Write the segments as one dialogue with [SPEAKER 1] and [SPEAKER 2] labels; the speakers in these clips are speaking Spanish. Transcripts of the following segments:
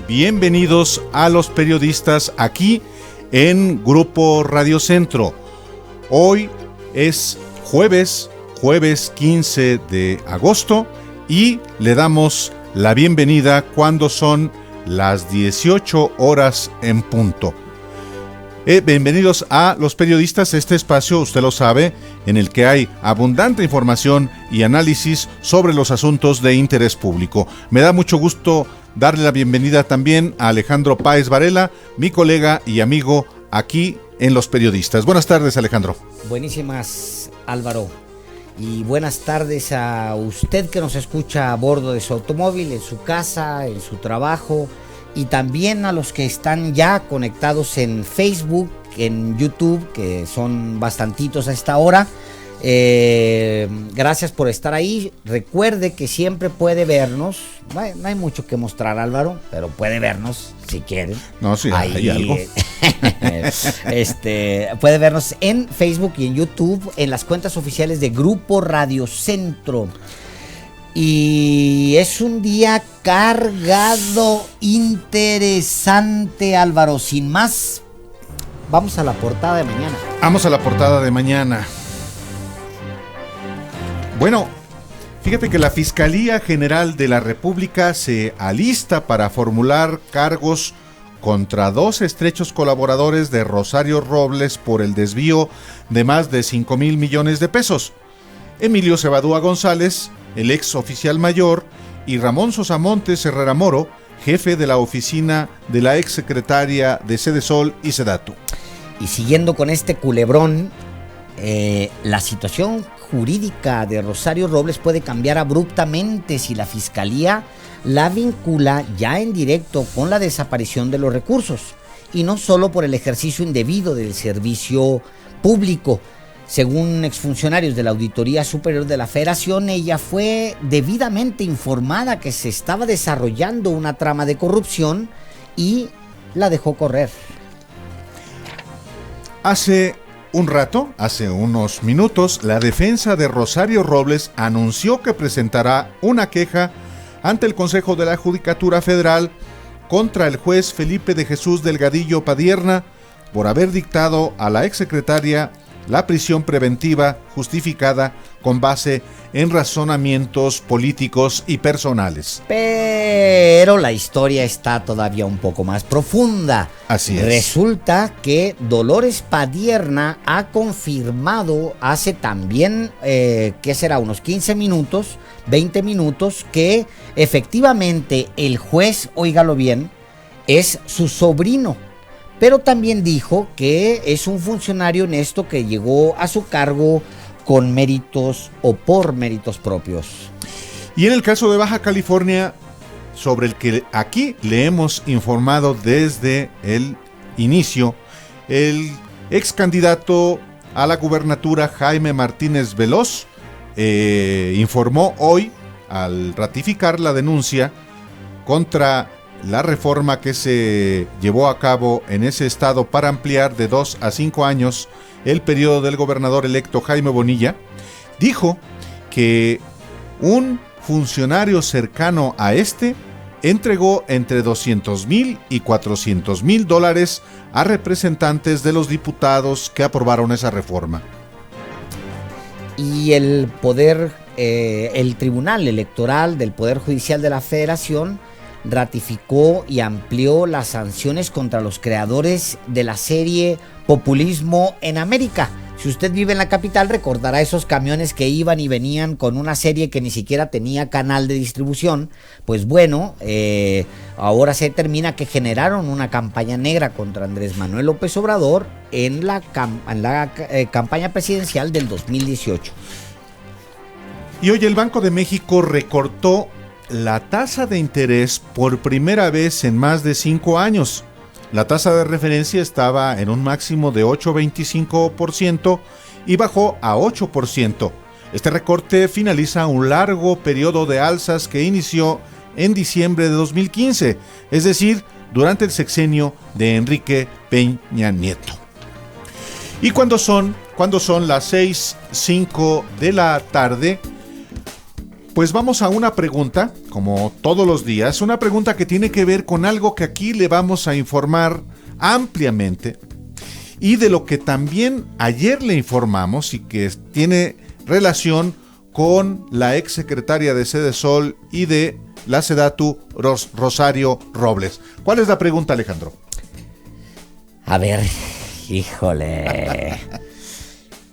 [SPEAKER 1] Bienvenidos a los periodistas aquí en Grupo Radio Centro. Hoy es jueves 15 de agosto y le damos la bienvenida cuando son las 18 horas en punto. Bienvenidos a los periodistas, este espacio, usted lo sabe, en el que hay abundante información y análisis sobre los asuntos de interés público. Me da mucho gusto darle la bienvenida también a Alejandro Páez Varela, mi colega y amigo aquí en Los Periodistas. Buenas tardes, Alejandro.
[SPEAKER 2] Buenísimas, Álvaro. Y buenas tardes a usted que nos escucha a bordo de su automóvil, en su casa, en su trabajo, y también a los que están ya conectados en Facebook, en YouTube, que son bastantitos a esta hora. Gracias por estar ahí. Recuerde que siempre puede vernos. No hay mucho que mostrar, Álvaro, pero puede vernos si quieren.
[SPEAKER 1] No, sí, hay algo.
[SPEAKER 2] Puede vernos en Facebook y en YouTube, en las cuentas oficiales de Grupo Radio Centro. Y es un día cargado, interesante, Álvaro. Sin más, vamos a la portada de mañana.
[SPEAKER 1] Vamos a la portada de mañana. Bueno, fíjate que la Fiscalía General de la República se alista para formular cargos contra 2 estrechos colaboradores de Rosario Robles por el desvío de más de 5,000 millones de pesos. Emilio Cebadúa González, el ex oficial mayor, y Ramón Sosamontes Herrera Moro, jefe de la oficina de la ex secretaria de Sedesol y Sedatu.
[SPEAKER 2] Y siguiendo con este culebrón, la situación jurídica de Rosario Robles puede cambiar abruptamente si la Fiscalía la vincula ya en directo con la desaparición de los recursos, y no solo por el ejercicio indebido del servicio público. Según exfuncionarios de la Auditoría Superior de la Federación, ella fue debidamente informada que se estaba desarrollando una trama de corrupción y la dejó correr.
[SPEAKER 1] Hace unos minutos, la defensa de Rosario Robles anunció que presentará una queja ante el Consejo de la Judicatura Federal contra el juez Felipe de Jesús Delgadillo Padierna por haber dictado a la exsecretaria la prisión preventiva justificada con base en razonamientos políticos y personales.
[SPEAKER 2] Pero la historia está todavía un poco más profunda.
[SPEAKER 1] Así es.
[SPEAKER 2] Resulta que Dolores Padierna ha confirmado hace también, ¿qué será? Unos 15 minutos, 20 minutos, que efectivamente el juez, óigalo bien, es su sobrino. Pero también dijo que es un funcionario honesto que llegó a su cargo con méritos o por méritos propios.
[SPEAKER 1] Y en el caso de Baja California, sobre el que aquí le hemos informado desde el inicio, el ex candidato a la gubernatura Jaime Martínez Veloz informó hoy, al ratificar la denuncia contra la reforma que se llevó a cabo en ese estado para ampliar de 2 a 5 años el periodo del gobernador electo Jaime Bonilla, dijo que un funcionario cercano a entregó entre $200,000 y $400,000 a representantes de los diputados que aprobaron esa reforma.
[SPEAKER 2] Y el Tribunal Electoral del Poder Judicial de la Federación ratificó y amplió las sanciones contra los creadores de la serie Populismo en América. Si usted vive en la capital, recordará esos camiones que iban y venían con una serie que ni siquiera tenía canal de distribución. Pues bueno, ahora se determina que generaron una campaña negra contra Andrés Manuel López Obrador en la campaña presidencial del 2018.
[SPEAKER 1] Y hoy el Banco de México recortó la tasa de interés por primera vez en más de 5 años. La tasa de referencia estaba en un máximo de 8.25% y bajó a 8%. Este recorte finaliza un largo periodo de alzas que inició en diciembre de 2015, es decir, durante el sexenio de Enrique Peña Nieto. Y cuando son las 6:05 de la tarde, pues vamos a una pregunta, como todos los días, una pregunta que tiene que ver con algo que aquí le vamos a informar ampliamente y de lo que también ayer le informamos y que tiene relación con la exsecretaria de Sedesol y de la Sedatu, Rosario Robles. ¿Cuál es la pregunta, Alejandro?
[SPEAKER 2] A ver, híjole.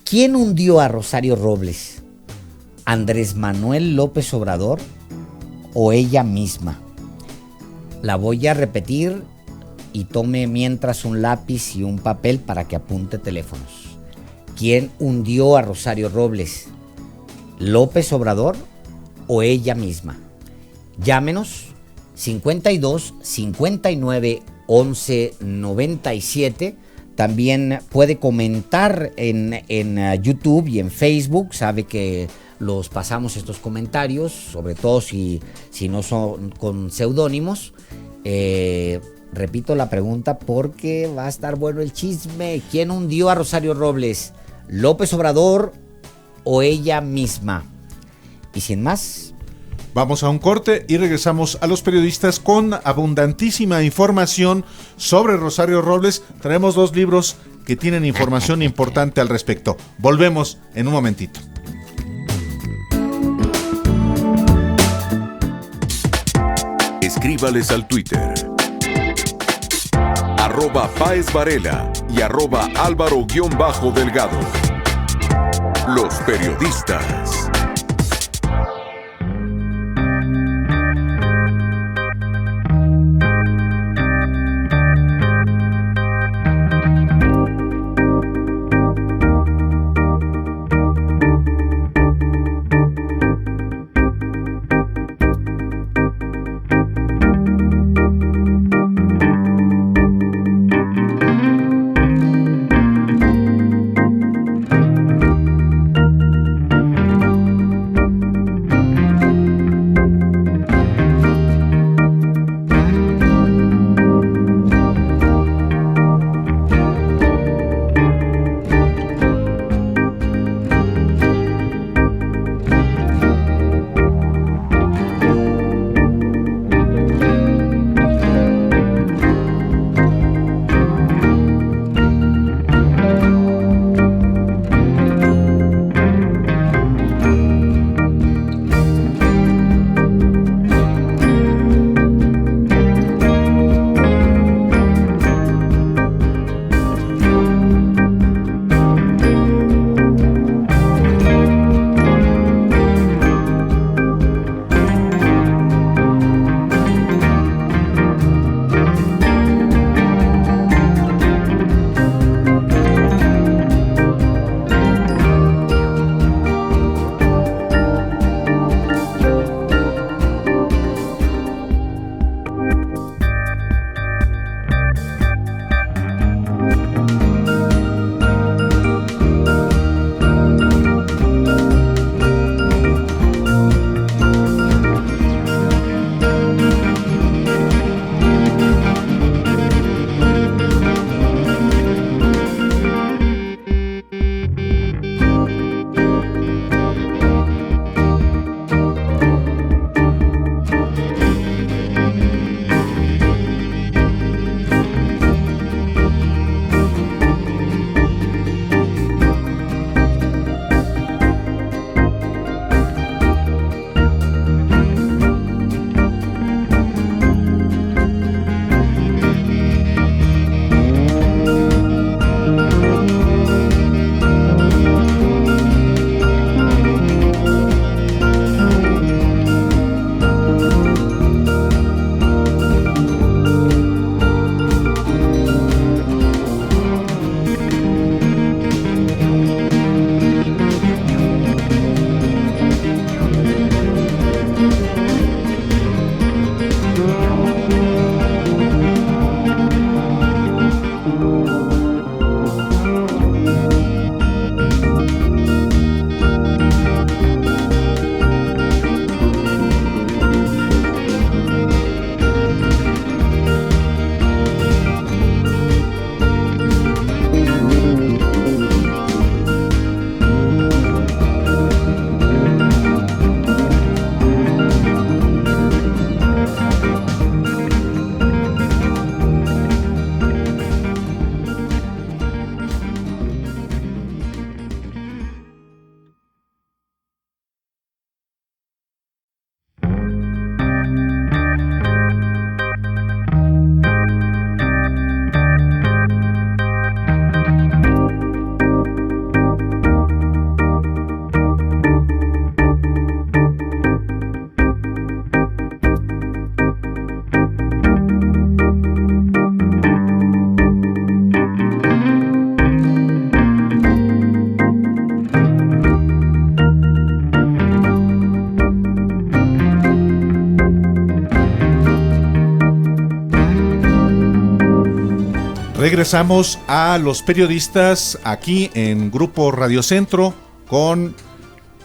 [SPEAKER 2] ¿Quién hundió a Rosario Robles? ¿Andrés Manuel López Obrador o ella misma? La voy a repetir y tome mientras un lápiz y un papel para que apunte teléfonos. ¿Quién hundió a Rosario Robles? ¿López Obrador o ella misma? Llámenos 52 59 11 97. También puede comentar en YouTube y en Facebook. Sabe que los pasamos estos comentarios, sobre todo si no son con seudónimos. Repito la pregunta porque va a estar bueno el chisme. ¿Quién hundió a Rosario Robles? ¿López Obrador o ella misma? Y sin más,
[SPEAKER 1] vamos a un corte y regresamos a los periodistas con abundantísima información sobre Rosario Robles. Traemos 2 libros que tienen información importante al respecto. Volvemos en un momentito.
[SPEAKER 3] Escríbales al Twitter @PáezVarela y @Álvaro_Delgado. Los periodistas.
[SPEAKER 1] Regresamos a Los Periodistas aquí en Grupo Radio Centro con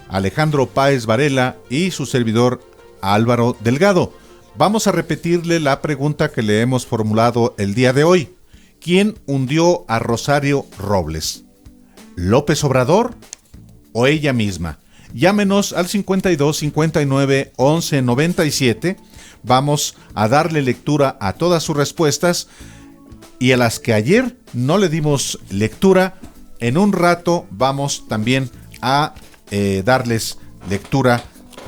[SPEAKER 1] Alejandro Páez Varela y su servidor Álvaro Delgado. Vamos a repetirle la pregunta que le hemos formulado el día de hoy. ¿Quién hundió a Rosario Robles? ¿López Obrador o ella misma? Llámenos al 52 59 11 97. Vamos a darle lectura a todas sus respuestas y a las que ayer no le dimos lectura. En un rato vamos también a darles lectura,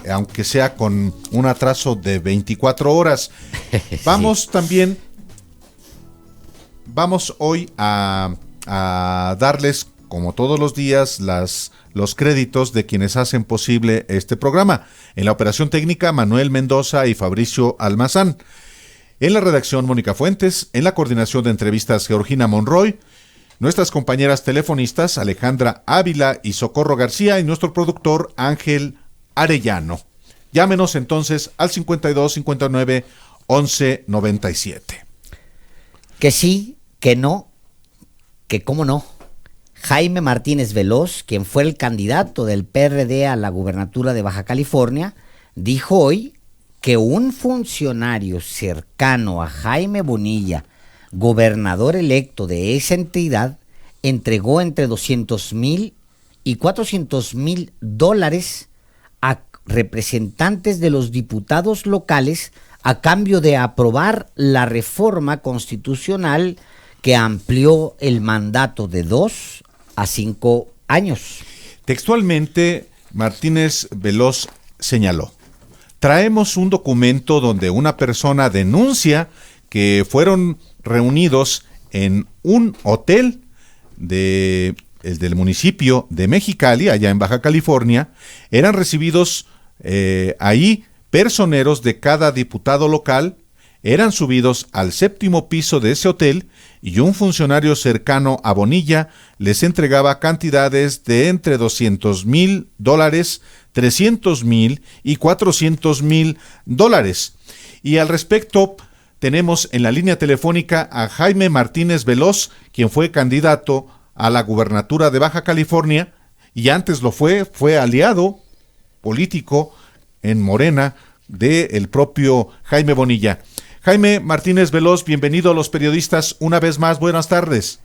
[SPEAKER 1] aunque sea con un atraso de 24 horas. Vamos también, vamos hoy a darles, como todos los días, los créditos de quienes hacen posible este programa. En la operación técnica, Manuel Mendoza y Fabricio Almazán. En la redacción, Mónica Fuentes. En la coordinación de entrevistas, Georgina Monroy. Nuestras compañeras telefonistas, Alejandra Ávila y Socorro García. Y nuestro productor, Ángel Arellano. Llámenos entonces al 52 59 11 97.
[SPEAKER 2] Que sí, que no, que cómo no. Jaime Martínez Veloz, quien fue el candidato del PRD a la gubernatura de Baja California, dijo hoy que un funcionario cercano a Jaime Bonilla, gobernador electo de esa entidad, entregó entre 200,000 y 400,000 dólares a representantes de los diputados locales a cambio de aprobar la reforma constitucional que amplió el mandato de 2 a 5 años.
[SPEAKER 1] Textualmente, Martínez Veloz señaló: traemos un documento donde una persona denuncia que fueron reunidos en un hotel del municipio de Mexicali, allá en Baja California. Eran recibidos ahí personeros de cada diputado local, eran subidos al 7º piso de ese hotel y un funcionario cercano a Bonilla les entregaba cantidades de entre 200,000 dólares, 300,000 y 400,000 dólares. Y al respecto, tenemos en la línea telefónica a Jaime Martínez Veloz, quien fue candidato a la gubernatura de Baja California y antes lo fue aliado político en Morena del propio Jaime Bonilla. Jaime Martínez Veloz, bienvenido a Los Periodistas una vez más. Buenas tardes.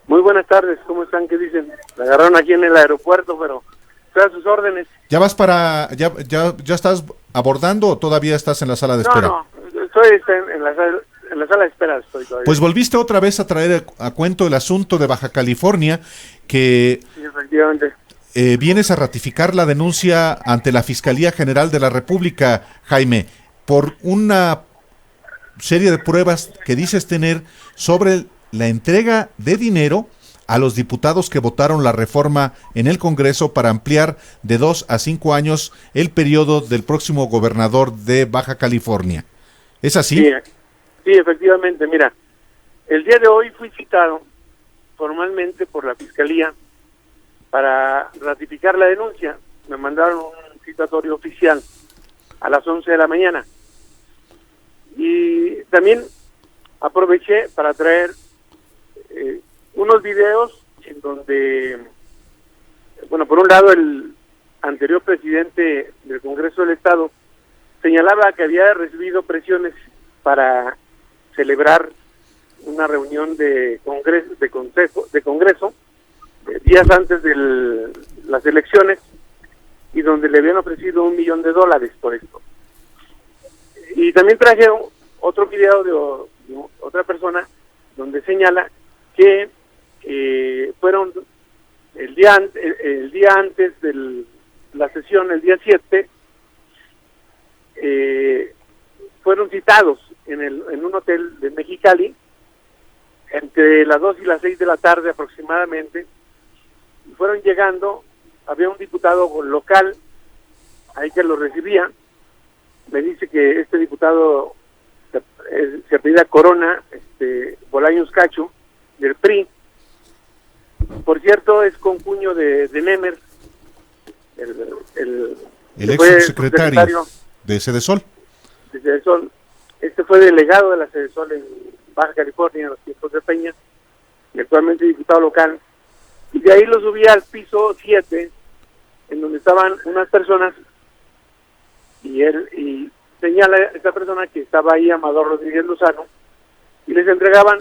[SPEAKER 4] Muy buenas tardes, ¿cómo están? ¿Qué dicen? Me agarraron aquí en el aeropuerto, pero estoy a sus órdenes.
[SPEAKER 1] ¿Ya vas ya estás abordando o todavía estás en la sala de espera?
[SPEAKER 4] No, estoy en la sala de espera. Estoy todavía.
[SPEAKER 1] Pues volviste otra vez a traer a cuento el asunto de Baja California, que
[SPEAKER 4] sí, efectivamente.
[SPEAKER 1] Vienes a ratificar la denuncia ante la Fiscalía General de la República, Jaime, por una serie de pruebas que dices tener sobre la entrega de dinero a los diputados que votaron la reforma en el Congreso para ampliar de 2 a 5 años el periodo del próximo gobernador de Baja California. ¿Es así?
[SPEAKER 4] Sí, efectivamente. Mira, el día de hoy fui citado formalmente por la Fiscalía para ratificar la denuncia. Me mandaron un citatorio oficial a las 11 de la mañana. Y también aproveché para traer unos videos en donde, bueno, por un lado el anterior presidente del Congreso del Estado señalaba que había recibido presiones para celebrar una reunión de Congreso días antes de las elecciones, y donde le habían ofrecido $1 millón por esto. Y también traje otro video de otra persona donde señala que fueron el día antes de la sesión, el día 7, fueron citados en un hotel de Mexicali entre las 2 y las 6 de la tarde aproximadamente. Fueron llegando, había un diputado local ahí que lo recibía. Me dice que este diputado se apellida Corona, Bolaños Cacho, del PRI. Por cierto, es concuño de Nemer, el
[SPEAKER 1] ex subsecretario de Sedesol.
[SPEAKER 4] De Sedesol. Este fue delegado de la Sedesol en Baja California en los tiempos de Peña. y actualmente diputado local, y de ahí lo subí al piso 7, en donde estaban unas personas, y señala esta persona que estaba ahí, Amador Rodríguez Lozano, y les entregaban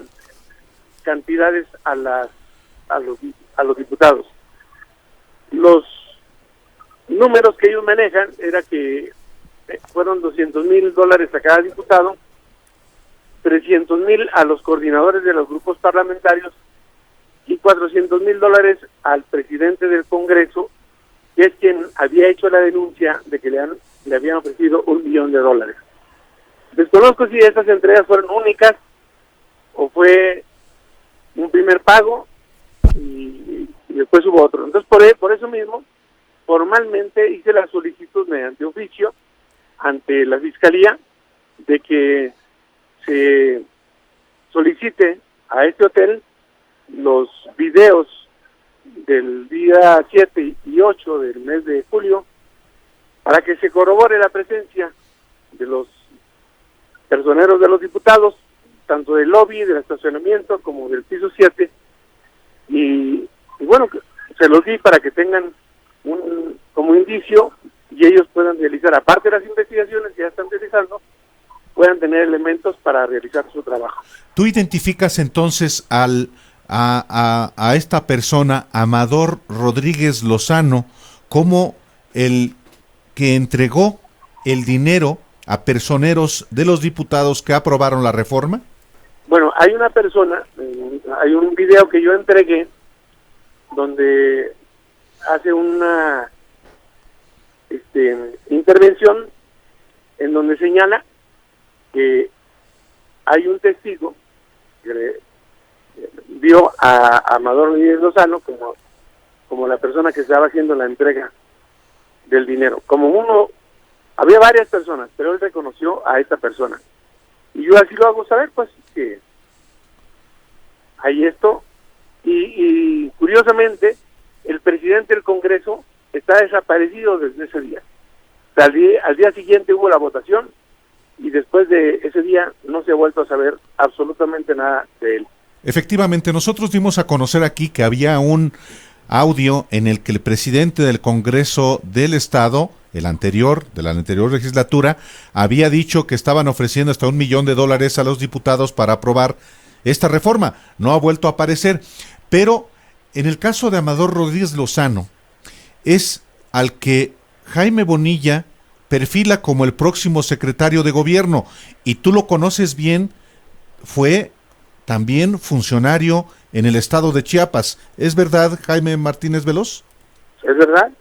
[SPEAKER 4] cantidades a los diputados. Los números que ellos manejan era que fueron $200,000 a cada diputado, 300,000 a los coordinadores de los grupos parlamentarios y $400,000 al presidente del Congreso, que es quien había hecho la denuncia de que le habían ofrecido $1,000,000. Desconozco si estas entregas fueron únicas o fue un primer pago y después hubo otro. Entonces, por eso mismo, formalmente hice la solicitud mediante oficio ante la Fiscalía de que se solicite a este hotel los videos del día 7 y 8 del mes de julio para que se corrobore la presencia de los personeros de los diputados, tanto del lobby, del estacionamiento, como del piso 7, y bueno, se los di para que tengan como indicio y ellos puedan realizar, aparte de las investigaciones que ya están realizando, puedan tener elementos para realizar su trabajo.
[SPEAKER 1] ¿Tú identificas entonces a esta persona, Amador Rodríguez Lozano, como el que entregó el dinero a personeros de los diputados que aprobaron la reforma?
[SPEAKER 4] Bueno, hay una persona, hay un video que yo entregué donde hace una intervención en donde señala que hay un testigo que vio a Amador Rodríguez Lozano como la persona que estaba haciendo la entrega del dinero. Había varias personas, pero él reconoció a esta persona. Y yo así lo hago saber, pues, que hay esto. Y curiosamente, el presidente del Congreso está desaparecido desde ese día. O sea, al día siguiente hubo la votación y después de ese día no se ha vuelto a saber absolutamente nada de él.
[SPEAKER 1] Efectivamente, nosotros dimos a conocer aquí que había un audio en el que el presidente del Congreso del Estado, de la anterior legislatura, había dicho que estaban ofreciendo hasta $1,000,000 a los diputados para aprobar esta reforma. No ha vuelto a aparecer, pero en el caso de Amador Rodríguez Lozano, es al que Jaime Bonilla perfila como el próximo secretario de gobierno, y tú lo conoces bien, fue también funcionario en el estado de Chiapas. ¿Es verdad, Jaime Martínez Veloz?
[SPEAKER 4] Es verdad,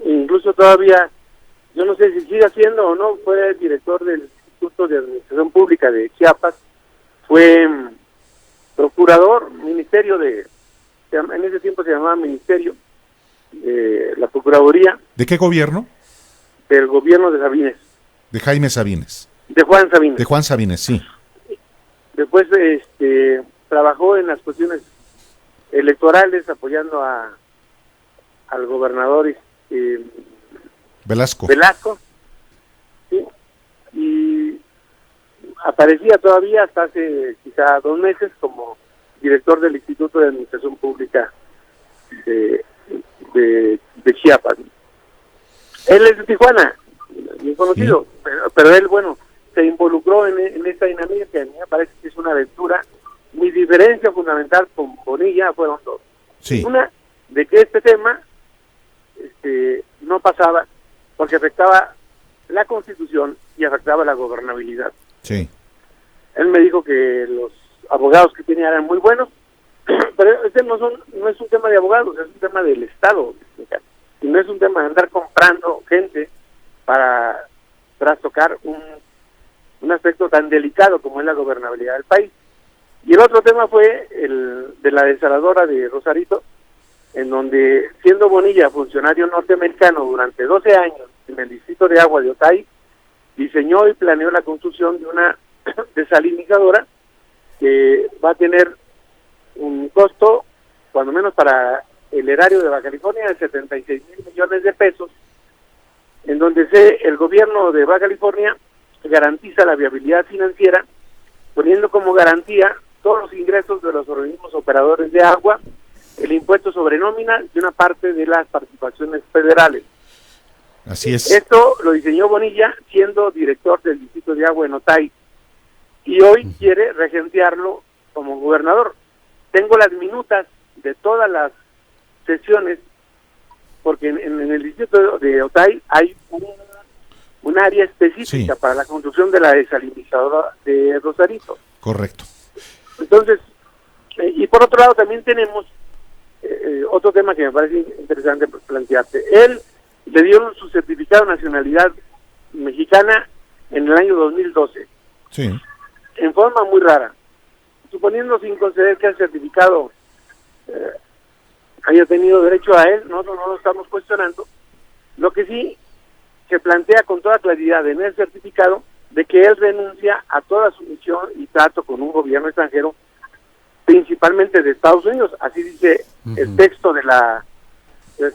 [SPEAKER 4] incluso todavía, yo no sé si sigue siendo o no, fue director del Instituto de Administración Pública de Chiapas, fue procurador, ministerio en ese tiempo se llamaba Ministerio de la Procuraduría.
[SPEAKER 1] ¿De qué gobierno?
[SPEAKER 4] Del gobierno de Sabines.
[SPEAKER 1] De Jaime Sabines.
[SPEAKER 4] De Juan Sabines.
[SPEAKER 1] De Juan Sabines, sí.
[SPEAKER 4] Después trabajó en las cuestiones electorales apoyando al gobernador
[SPEAKER 1] Velasco.
[SPEAKER 4] Sí, y aparecía todavía hasta hace quizá 2 meses como director del Instituto de Administración Pública de Chiapas. Él es de Tijuana, bien conocido, sí. pero él, bueno, se involucró en esta dinámica que a mí me parece que es una aventura. Mi diferencia fundamental con Bonilla fueron dos.
[SPEAKER 1] Sí.
[SPEAKER 4] Una, de que este tema no pasaba porque afectaba la Constitución y afectaba la gobernabilidad.
[SPEAKER 1] Sí.
[SPEAKER 4] Él me dijo que los abogados que tenía eran muy buenos, pero este no es un tema de abogados, es un tema del Estado, y no es un tema de andar comprando gente para trastocar un aspecto tan delicado como es la gobernabilidad del país. Y el otro tema fue el de la desaladora de Rosarito, en donde, siendo Bonilla funcionario norteamericano durante 12 años en el distrito de agua de Otay, diseñó y planeó la construcción de una desalinizadora que va a tener un costo, cuando menos para el erario de Baja California, de 76,000 millones de pesos, en donde el gobierno de Baja California garantiza la viabilidad financiera, poniendo como garantía todos los ingresos de los organismos operadores de agua, el impuesto sobre nómina y una parte de las participaciones federales.
[SPEAKER 1] Así es.
[SPEAKER 4] Esto lo diseñó Bonilla siendo director del Distrito de Agua en Otay y hoy quiere regentearlo como gobernador. Tengo las minutas de todas las sesiones porque en el Distrito de Otay hay un área específica para la construcción de la desalinizadora de Rosarito.
[SPEAKER 1] Correcto.
[SPEAKER 4] Entonces, y por otro lado también tenemos otro tema que me parece interesante plantearte. Él le dieron su certificado de nacionalidad mexicana en el año 2012.
[SPEAKER 1] Sí.
[SPEAKER 4] En forma muy rara. Suponiendo sin conceder que el certificado haya tenido derecho a él, nosotros no lo estamos cuestionando. Lo que sí se plantea con toda claridad en el certificado de que él renuncia a toda su misión y trato con un gobierno extranjero, principalmente de Estados Unidos, así dice el texto del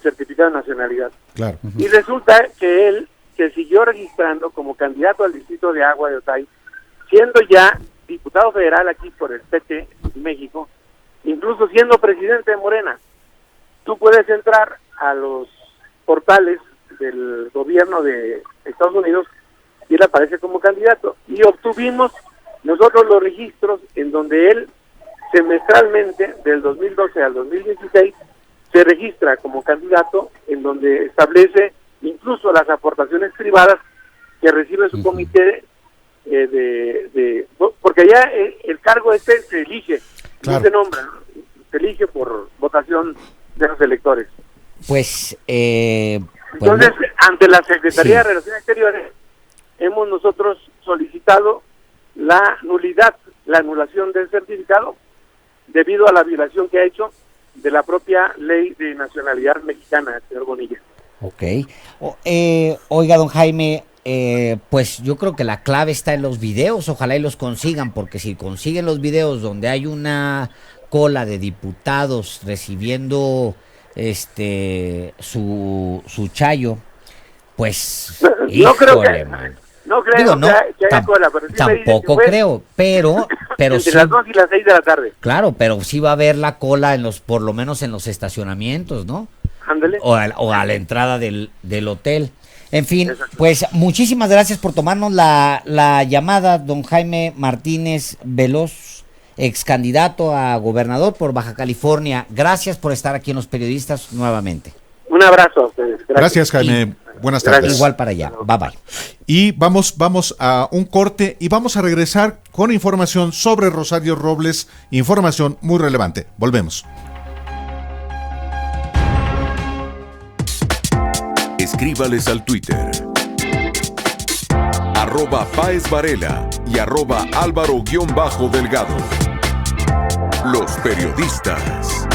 [SPEAKER 4] certificado de nacionalidad.
[SPEAKER 1] Claro.
[SPEAKER 4] Y resulta que él se siguió registrando como candidato al Distrito de Agua de Otay, siendo ya diputado federal aquí por el PT México, incluso siendo presidente de Morena. Tú puedes entrar a los portales del gobierno de Estados Unidos y él aparece como candidato. Y obtuvimos nosotros los registros en donde él semestralmente, del 2012 al 2016, se registra como candidato, en donde establece incluso las aportaciones privadas que recibe su comité porque allá el cargo se elige,
[SPEAKER 1] claro,
[SPEAKER 4] no se nombra, se elige por votación de los electores.
[SPEAKER 2] Pues,
[SPEAKER 4] entonces, ante la Secretaría de Relaciones Exteriores, hemos nosotros solicitado la nulidad, la anulación del certificado, debido a la violación que ha hecho de la propia ley de nacionalidad mexicana, señor Bonilla.
[SPEAKER 2] Ok. Oiga, don Jaime, pues yo creo que la clave está en los videos, ojalá y los consigan, porque si consiguen los videos donde hay una cola de diputados recibiendo su chayo, pues
[SPEAKER 4] no creo que,
[SPEAKER 2] man.
[SPEAKER 4] No creo
[SPEAKER 2] Digo, no,
[SPEAKER 4] que haya cola, pero sí
[SPEAKER 2] tampoco creo, pero
[SPEAKER 4] entre
[SPEAKER 2] sí,
[SPEAKER 4] las 2 y las 6 de la tarde.
[SPEAKER 2] Claro, pero sí va a haber la cola en por lo menos en los estacionamientos, ¿no?
[SPEAKER 4] Ándale.
[SPEAKER 2] O a la entrada del hotel. En fin,
[SPEAKER 4] Exacto.
[SPEAKER 2] Pues muchísimas gracias por tomarnos la llamada, don Jaime Martínez Veloz, ex candidato a gobernador por Baja California. Gracias por estar aquí en Los Periodistas nuevamente.
[SPEAKER 4] Un abrazo a ustedes.
[SPEAKER 1] Gracias, Jaime. Buenas tardes.
[SPEAKER 2] Igual para allá. Bye bye.
[SPEAKER 1] Y vamos a un corte y vamos a regresar con información sobre Rosario Robles, información muy relevante. Volvemos.
[SPEAKER 3] Escríbales al Twitter @PáezVarela y @Álvaro_Delgado. Los Periodistas.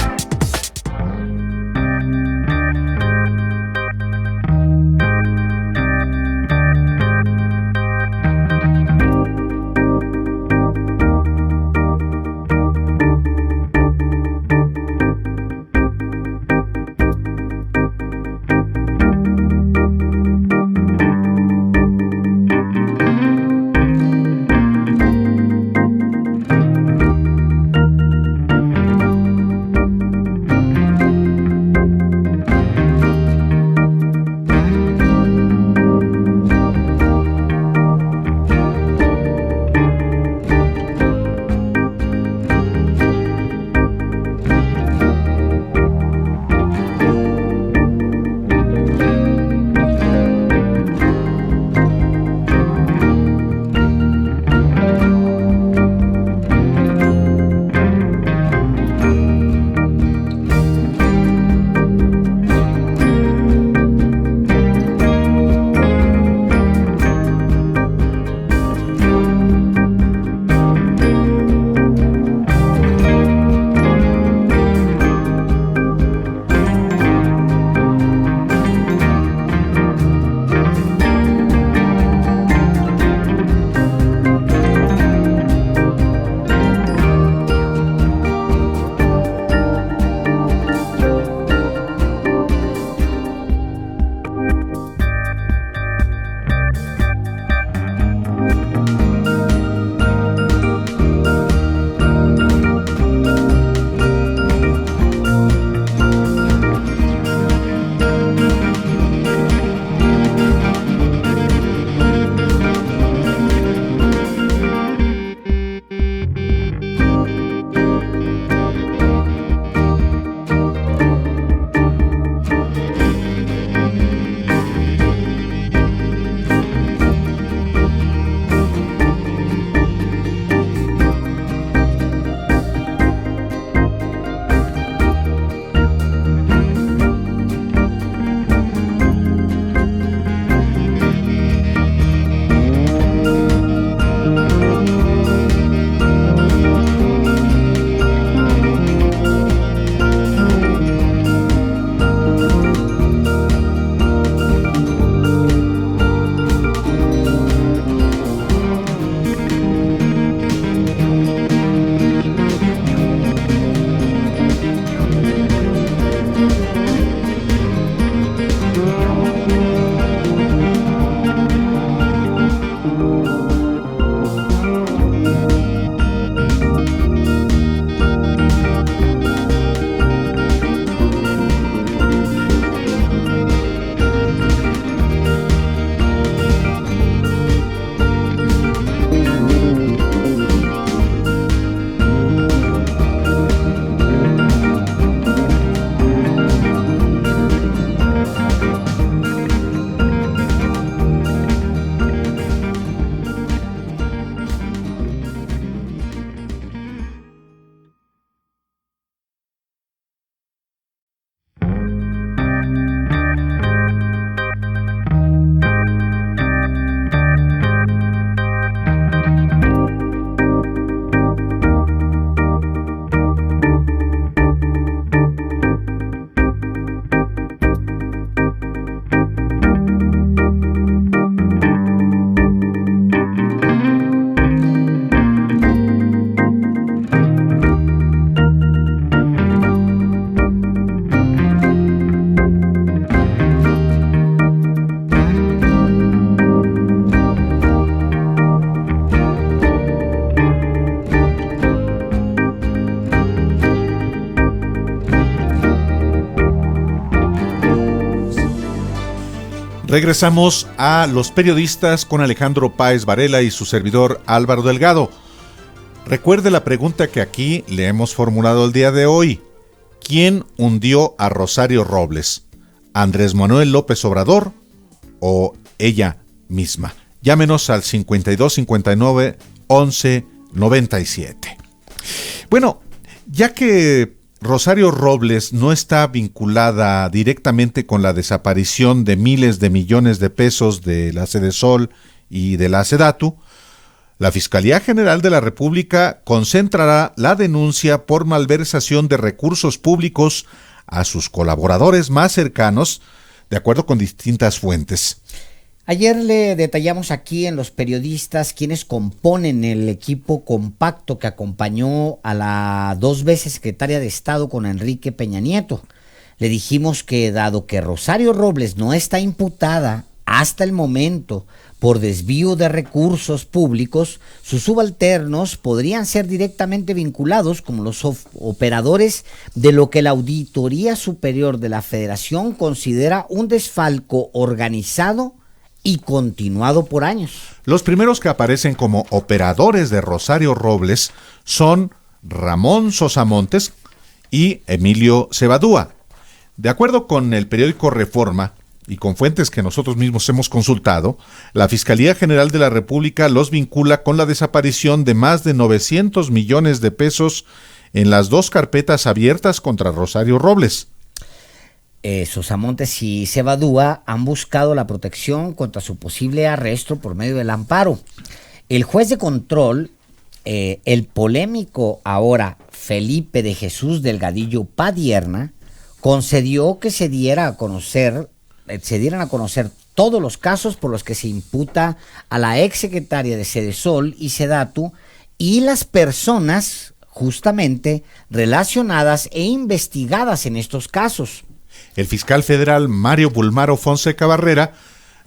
[SPEAKER 1] Regresamos a Los Periodistas con Alejandro Páez Varela y su servidor Álvaro Delgado. Recuerde la pregunta que aquí le hemos formulado el día de hoy. ¿Quién hundió a Rosario Robles? ¿Andrés Manuel López Obrador o ella misma? Llámenos al 52 59 11 97. Bueno, ya que Rosario Robles no está vinculada directamente con la desaparición de miles de millones de pesos de la Sedesol y de la Sedatu, la Fiscalía General de la República concentrará la denuncia por malversación de recursos públicos a sus colaboradores más cercanos, de acuerdo con distintas fuentes.
[SPEAKER 2] Ayer le detallamos aquí en Los Periodistas quienes componen el equipo compacto que acompañó a la 2 veces secretaria de Estado con Enrique Peña Nieto. Le dijimos que dado que Rosario Robles no está imputada hasta el momento por desvío de recursos públicos, sus subalternos podrían ser directamente vinculados como los operadores de lo que la Auditoría Superior de la Federación considera un desfalco organizado y continuado por años.
[SPEAKER 1] Los primeros que aparecen como operadores de Rosario Robles son Ramón Sosamontes y Emilio Cebadúa. De acuerdo con el periódico Reforma y con fuentes que nosotros mismos hemos consultado, la Fiscalía General de la República los vincula con la desaparición de más de 900 millones de pesos en las 2 carpetas abiertas contra Rosario Robles.
[SPEAKER 2] Sosamontes y Cebadúa han buscado la protección contra su posible arresto por medio del amparo. El juez de control, el polémico ahora Felipe de Jesús Delgadillo Padierna, concedió que se dieran a conocer todos los casos por los que se imputa a la exsecretaria de Sedesol y Sedatu y las personas justamente relacionadas e investigadas en estos casos.
[SPEAKER 1] El fiscal federal Mario Bulmaro Fonseca Barrera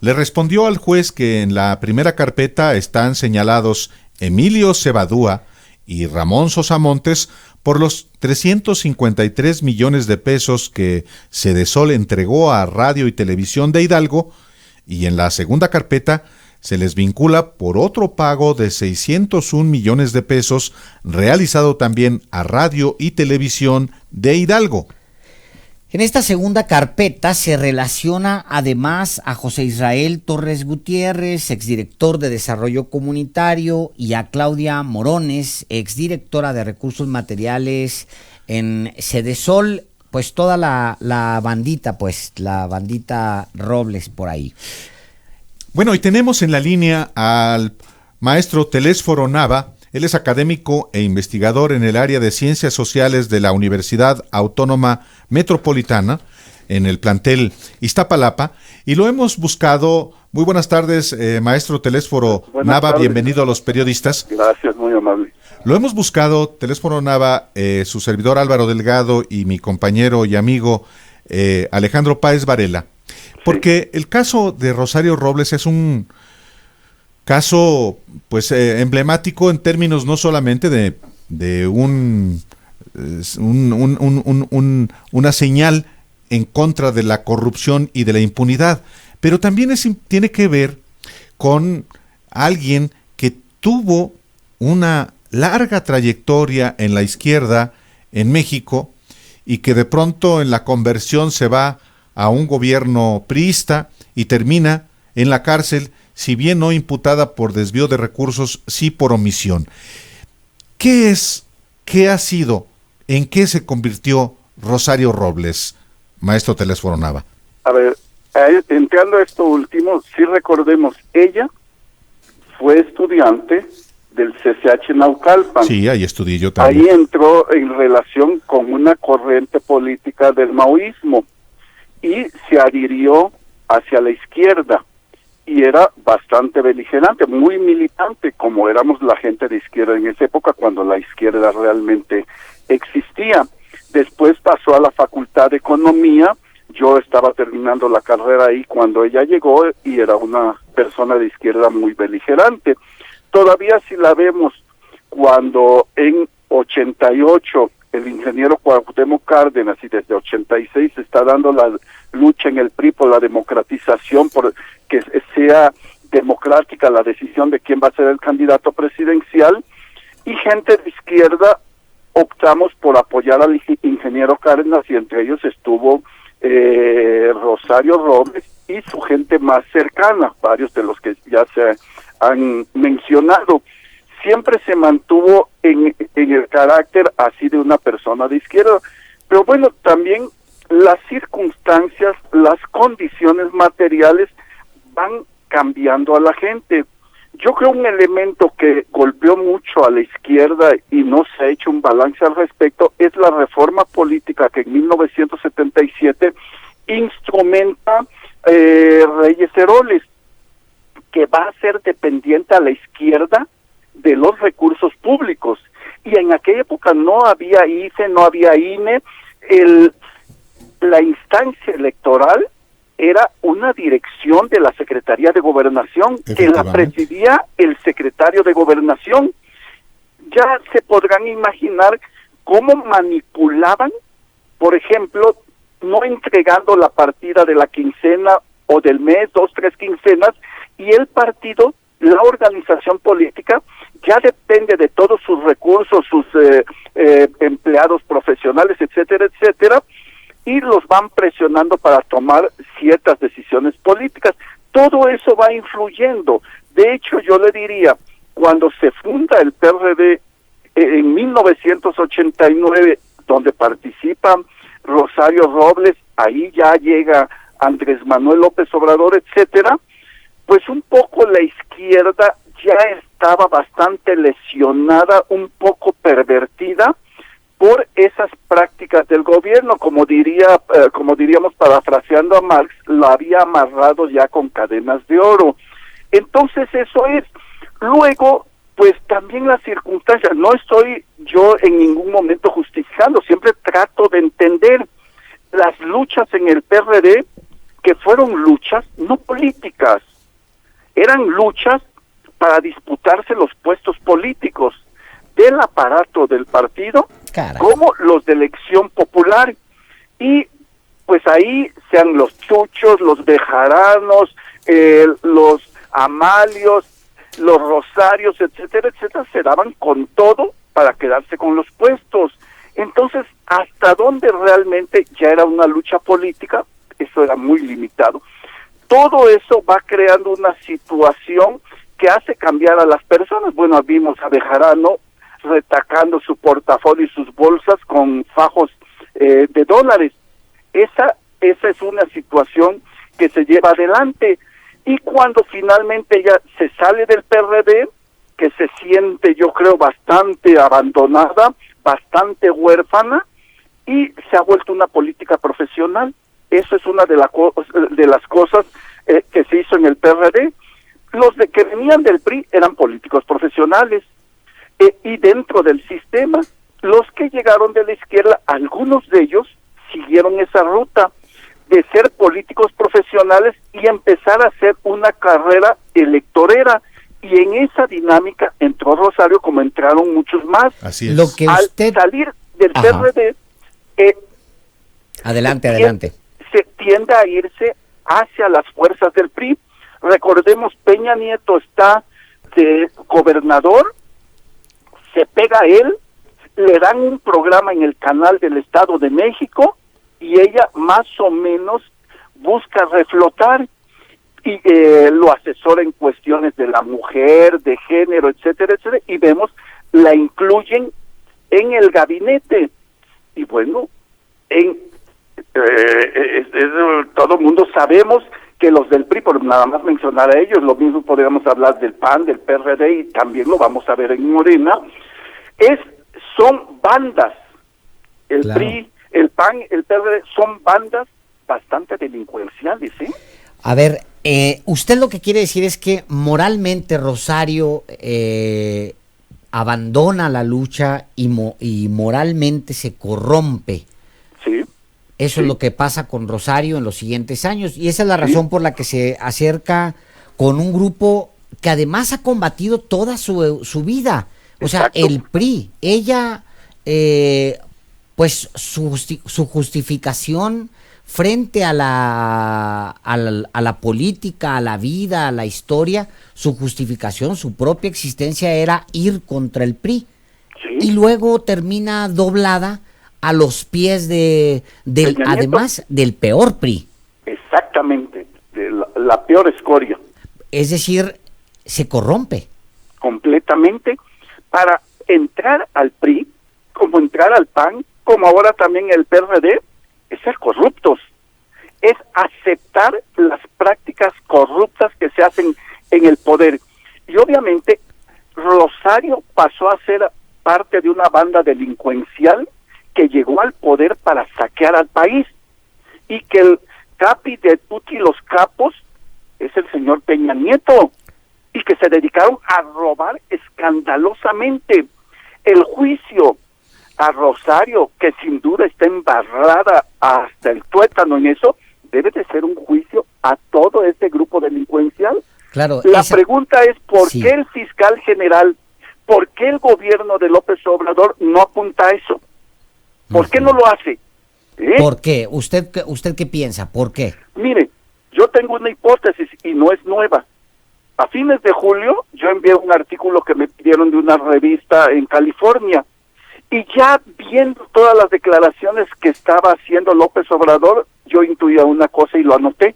[SPEAKER 1] le respondió al juez que en la primera carpeta están señalados Emilio Cebadúa y Ramón Sosamontes por los 353 millones de pesos que Sedesol entregó a Radio y Televisión de Hidalgo, y en la segunda carpeta se les vincula por otro pago de 601 millones de pesos realizado también a Radio y Televisión de Hidalgo.
[SPEAKER 2] En esta segunda carpeta se relaciona además a José Israel Torres Gutiérrez, exdirector de Desarrollo Comunitario, y a Claudia Morones, exdirectora de Recursos Materiales en Sedesol, pues toda la bandita Robles por ahí.
[SPEAKER 1] Bueno, y tenemos en la línea al maestro Telésforo Nava. Él es académico e investigador en el área de Ciencias Sociales de la Universidad Autónoma Metropolitana, en el plantel Iztapalapa, y lo hemos buscado. Muy buenas tardes, maestro Telésforo Nava, bienvenido a Los Periodistas.
[SPEAKER 5] Gracias, muy amable.
[SPEAKER 1] Lo hemos buscado, Telésforo Nava, su servidor Álvaro Delgado y mi compañero y amigo Alejandro Páez Varela, porque el caso de Rosario Robles es un caso pues emblemático en términos no solamente de una señal en contra de la corrupción y de la impunidad, pero también tiene que ver con alguien que tuvo una larga trayectoria en la izquierda en México y que de pronto en la conversión se va a un gobierno priista y termina en la cárcel, si bien no imputada por desvío de recursos, sí por omisión. ¿Qué ha sido, en qué se convirtió Rosario Robles, maestro Telésforo Nava?
[SPEAKER 5] A ver, entrando a esto último, sí recordemos, ella fue estudiante del CCH Naucalpan.
[SPEAKER 1] Sí, ahí estudié yo también.
[SPEAKER 5] Ahí entró en relación con una corriente política del maoísmo y se adhirió hacia la izquierda. Y era bastante beligerante, muy militante, como éramos la gente de izquierda en esa época, cuando la izquierda realmente existía. Después pasó a la Facultad de Economía. Yo estaba terminando la carrera ahí cuando ella llegó y era una persona de izquierda muy beligerante. Todavía si la vemos cuando en 88 el ingeniero Cuauhtémoc Cárdenas, y desde 86 se está dando la lucha en el PRI por la democratización, por que sea democrática la decisión de quién va a ser el candidato presidencial, y gente de izquierda optamos por apoyar al ingeniero Cárdenas, y entre ellos estuvo Rosario Robles y su gente más cercana, varios de los que ya se han mencionado. Siempre se mantuvo en el carácter así de una persona de izquierda, pero bueno, también las circunstancias, las condiciones materiales van cambiando a la gente. Yo creo un elemento que golpeó mucho a la izquierda y no se ha hecho un balance al respecto es la reforma política que en 1977 instrumenta Reyes Heroles, que va a ser dependiente a la izquierda de los recursos públicos. Y en aquella época no había IFE, no había INE, la instancia electoral era una dirección de la Secretaría de Gobernación, que la presidía el secretario de Gobernación. Ya se podrán imaginar cómo manipulaban, por ejemplo, no entregando la partida de la quincena o del mes, 2, 3 quincenas, y el partido, la organización política, ya depende de todos sus recursos, sus empleados profesionales, etcétera, etcétera, y los van presionando para tomar ciertas decisiones políticas. Todo eso va influyendo. De hecho, yo le diría, cuando se funda el PRD en 1989, donde participan Rosario Robles, ahí ya llega Andrés Manuel López Obrador, etcétera, pues un poco la izquierda ya estaba bastante lesionada, un poco pervertida por esas prácticas del gobierno, como diríamos parafraseando a Marx, lo había amarrado ya con cadenas de oro. Entonces eso es. Luego, pues también las circunstancias, no estoy yo en ningún momento justificando, siempre trato de entender las luchas en el PRD, que fueron luchas no políticas, eran luchas para disputarse los puestos políticos del aparato del partido, como los de elección popular. Y pues ahí sean los chuchos, los bejaranos, los amalios, los rosarios, etcétera, etcétera, se daban con todo para quedarse con los puestos. Entonces, ¿hasta dónde realmente ya era una lucha política? Eso era muy limitado. Todo eso va creando una situación que hace cambiar a las personas. Bueno, vimos a Bejarano retacando su portafolio y sus bolsas con fajos de dólares. Esa es una situación que se lleva adelante. Y cuando finalmente ella se sale del PRD, que se siente, yo creo, bastante abandonada, bastante huérfana, y se ha vuelto una política profesional. Eso es una de las cosas que se hizo en el PRD. Los que venían del PRI eran políticos profesionales, y dentro del sistema, los que llegaron de la izquierda, algunos de ellos siguieron esa ruta de ser políticos profesionales y empezar a hacer una carrera electorera. Y en esa dinámica entró Rosario, como entraron muchos más.
[SPEAKER 1] Así es.
[SPEAKER 2] Lo que usted...
[SPEAKER 5] Al salir del PRD,
[SPEAKER 2] adelante.
[SPEAKER 5] Se tiende a irse hacia las fuerzas del PRI. Recordemos, Peña Nieto está de gobernador, se pega a él, le dan un programa en el canal del Estado de México y ella más o menos busca reflotar y lo asesora en cuestiones de la mujer, de género, etcétera, etcétera, y vemos, la incluyen en el gabinete. Y bueno, todo el mundo sabemos que los del PRI, por nada más mencionar a ellos, lo mismo podríamos hablar del PAN, del PRD, y también lo vamos a ver en Morena, son bandas. El claro. PRI, el PAN, el PRD, son bandas bastante delincuenciales, ¿eh?
[SPEAKER 2] A ver, usted lo que quiere decir es que moralmente Rosario abandona la lucha y moralmente se corrompe.
[SPEAKER 5] Sí.
[SPEAKER 2] Eso es lo que pasa con Rosario en los siguientes años, y esa es la razón por la que se acerca con un grupo que además ha combatido toda su vida. O sea, el PRI, ella pues su justificación frente a la política, a la vida, a la historia, su justificación, su propia existencia era ir contra el PRI.
[SPEAKER 5] Sí.
[SPEAKER 2] Y luego termina doblada a los pies además del peor PRI.
[SPEAKER 5] Exactamente, de la peor escoria.
[SPEAKER 2] Es decir, se corrompe.
[SPEAKER 5] Completamente, para entrar al PRI, como entrar al PAN, como ahora también el PRD, es ser corruptos, es aceptar las prácticas corruptas que se hacen en el poder. Y obviamente Rosario pasó a ser parte de una banda delincuencial que llegó al poder para saquear al país, y que el capi de tutti los capos es el señor Peña Nieto, y que se dedicaron a robar escandalosamente. El juicio a Rosario, que sin duda está embarrada hasta el tuétano en eso, debe de ser un juicio a todo este grupo delincuencial.
[SPEAKER 2] Claro.
[SPEAKER 5] La pregunta es, ¿por
[SPEAKER 2] sí.
[SPEAKER 5] qué el fiscal general, por qué el gobierno de López Obrador no apunta a eso? ¿Por qué no lo hace?
[SPEAKER 2] ¿Por qué? ¿Usted qué piensa? ¿Por qué?
[SPEAKER 5] Mire, yo tengo una hipótesis y no es nueva. A fines de julio yo envié un artículo que me pidieron de una revista en California, y ya viendo todas las declaraciones que estaba haciendo López Obrador, yo intuía una cosa y lo anoté.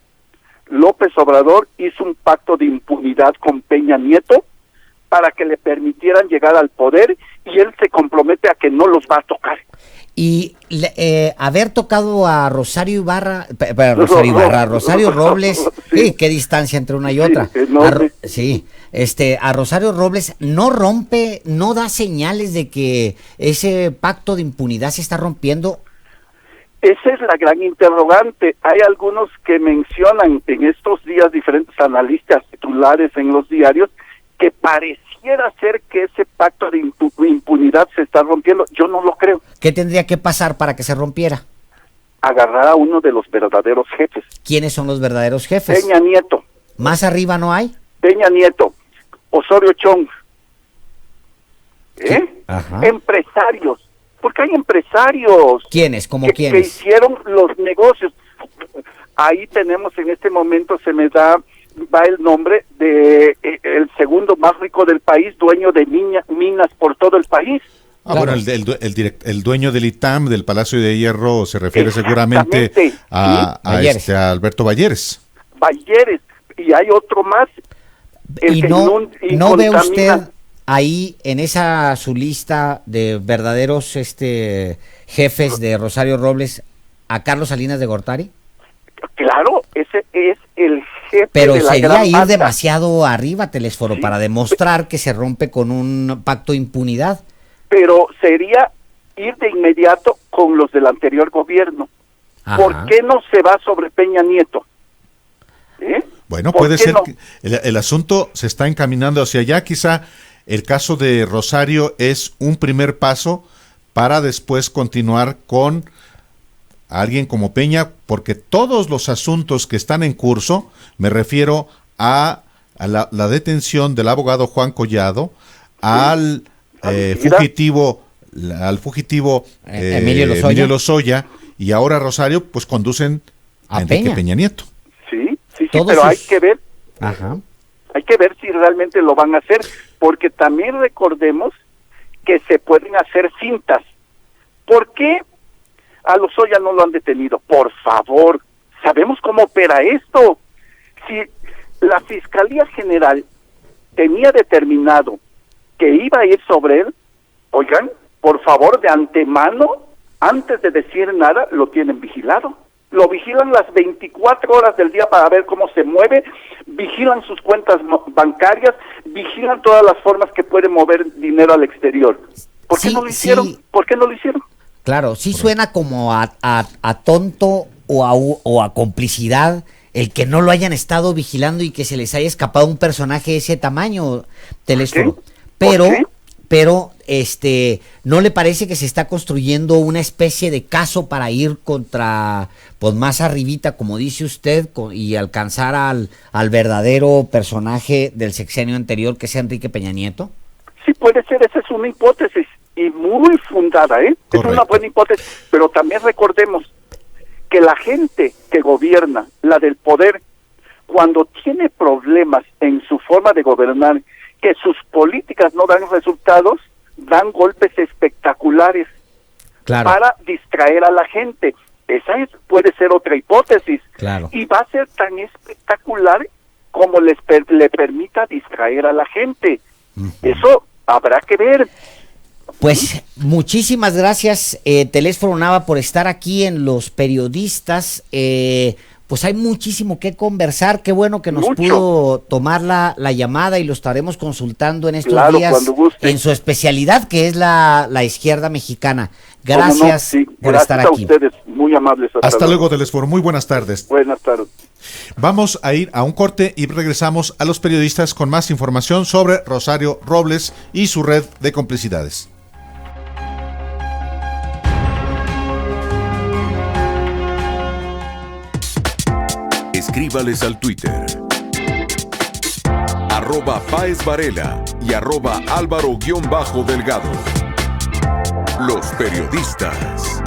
[SPEAKER 5] López Obrador hizo un pacto de impunidad con Peña Nieto para que le permitieran llegar al poder, y él se compromete a que no los va a tocar.
[SPEAKER 2] Y haber tocado a Rosario Robles, sí, qué distancia entre una y otra. A Rosario Robles no rompe, no da señales de que ese pacto de impunidad se está rompiendo.
[SPEAKER 5] Esa es la gran interrogante. Hay algunos que mencionan en estos días, diferentes analistas titulares en los diarios, que pareciera ser que ese pacto de impunidad se está rompiendo. Yo no lo creo.
[SPEAKER 2] ¿Qué tendría que pasar para que se rompiera?
[SPEAKER 5] Agarrar a uno de los verdaderos jefes.
[SPEAKER 2] ¿Quiénes son los verdaderos jefes?
[SPEAKER 5] Peña Nieto.
[SPEAKER 2] ¿Más arriba no hay?
[SPEAKER 5] Peña Nieto, Osorio Chong.
[SPEAKER 2] Ajá.
[SPEAKER 5] Empresarios. Porque hay empresarios.
[SPEAKER 2] ¿Quiénes? ¿Cómo
[SPEAKER 5] que
[SPEAKER 2] quiénes?
[SPEAKER 5] hicieron los negocios. Ahí tenemos en este momento, va el nombre de el segundo más rico del país, dueño de minas por todo el país.
[SPEAKER 1] Bueno, el dueño del ITAM, del Palacio de Hierro, se refiere seguramente a Alberto Valleres.
[SPEAKER 5] Valleres, y hay otro más.
[SPEAKER 2] ¿Y no ve usted ahí en esa su lista de verdaderos jefes de Rosario Robles a Carlos Salinas de Gortari?
[SPEAKER 5] Claro, ese es el jefe.
[SPEAKER 2] Pero
[SPEAKER 5] de la
[SPEAKER 2] sería
[SPEAKER 5] gran
[SPEAKER 2] ir
[SPEAKER 5] banda.
[SPEAKER 2] demasiado arriba, Telésforo, para demostrar que se rompe con un pacto de impunidad.
[SPEAKER 5] Pero sería ir de inmediato con los del anterior gobierno.
[SPEAKER 2] Ajá.
[SPEAKER 5] ¿Por qué no se va sobre Peña Nieto?
[SPEAKER 1] Bueno, puede ser que el asunto se está encaminando hacia allá. Quizá el caso de Rosario es un primer paso para después continuar con alguien como Peña, porque todos los asuntos que están en curso, me refiero a la detención del abogado Juan Collado, al fugitivo Emilio Lozoya, y ahora Rosario, pues conducen a Enrique Peña Nieto.
[SPEAKER 5] Sí, pero hay que ver.
[SPEAKER 2] Ajá.
[SPEAKER 5] Hay que ver si realmente lo van a hacer, porque también recordemos que se pueden hacer cintas. ¿Por qué a Lozoya no lo han detenido? Por favor, sabemos cómo opera esto. Si la Fiscalía General tenía determinado que iba a ir sobre él, oigan, por favor, de antemano, antes de decir nada, lo tienen vigilado. Lo vigilan las 24 horas del día para ver cómo se mueve, vigilan sus cuentas bancarias, vigilan todas las formas que puede mover dinero al exterior. ¿Por qué no lo hicieron?
[SPEAKER 2] Sí.
[SPEAKER 5] ¿Por qué no lo hicieron?
[SPEAKER 2] Claro, sí suena como a tonto o a complicidad el que no lo hayan estado vigilando y que se les haya escapado un personaje de ese tamaño, Telésforo. Pero ¿no le parece que se está construyendo una especie de caso para ir contra, pues más arribita, como dice usted, y alcanzar al verdadero personaje del sexenio anterior, que es Enrique Peña Nieto?
[SPEAKER 5] Sí, puede ser, esa es una hipótesis. y muy fundada, ¿eh?
[SPEAKER 1] Correcto.
[SPEAKER 5] Es una buena hipótesis, pero también recordemos que la gente que gobierna, la del poder, cuando tiene problemas en su forma de gobernar, que sus políticas no dan resultados, dan golpes espectaculares
[SPEAKER 2] Claro,
[SPEAKER 5] para distraer a la gente. Esa puede ser otra hipótesis.
[SPEAKER 2] claro.
[SPEAKER 5] Y va a ser tan espectacular como le permita distraer a la gente. Eso habrá que ver.
[SPEAKER 2] Pues muchísimas gracias, Telésforo Nava, por estar aquí en Los Periodistas. Pues hay muchísimo que conversar. Qué bueno que nos
[SPEAKER 5] Mucho.
[SPEAKER 2] pudo tomar la llamada y lo estaremos consultando en estos
[SPEAKER 5] Claro,
[SPEAKER 2] días
[SPEAKER 5] cuando guste.
[SPEAKER 2] en su especialidad, que es la izquierda mexicana.
[SPEAKER 5] ¿Cómo no?
[SPEAKER 2] Gracias
[SPEAKER 5] Sí,
[SPEAKER 2] por
[SPEAKER 5] gracias
[SPEAKER 2] estar
[SPEAKER 5] a
[SPEAKER 2] aquí.
[SPEAKER 5] ustedes, muy amables.
[SPEAKER 1] Hasta luego, Telesforo. Muy buenas tardes.
[SPEAKER 5] Buenas tardes.
[SPEAKER 1] Vamos a ir a un corte y regresamos a Los Periodistas con más información sobre Rosario Robles y su red de complicidades.
[SPEAKER 3] Escríbales al Twitter. @PáezVarela y @Álvaro_Delgado. Los Periodistas.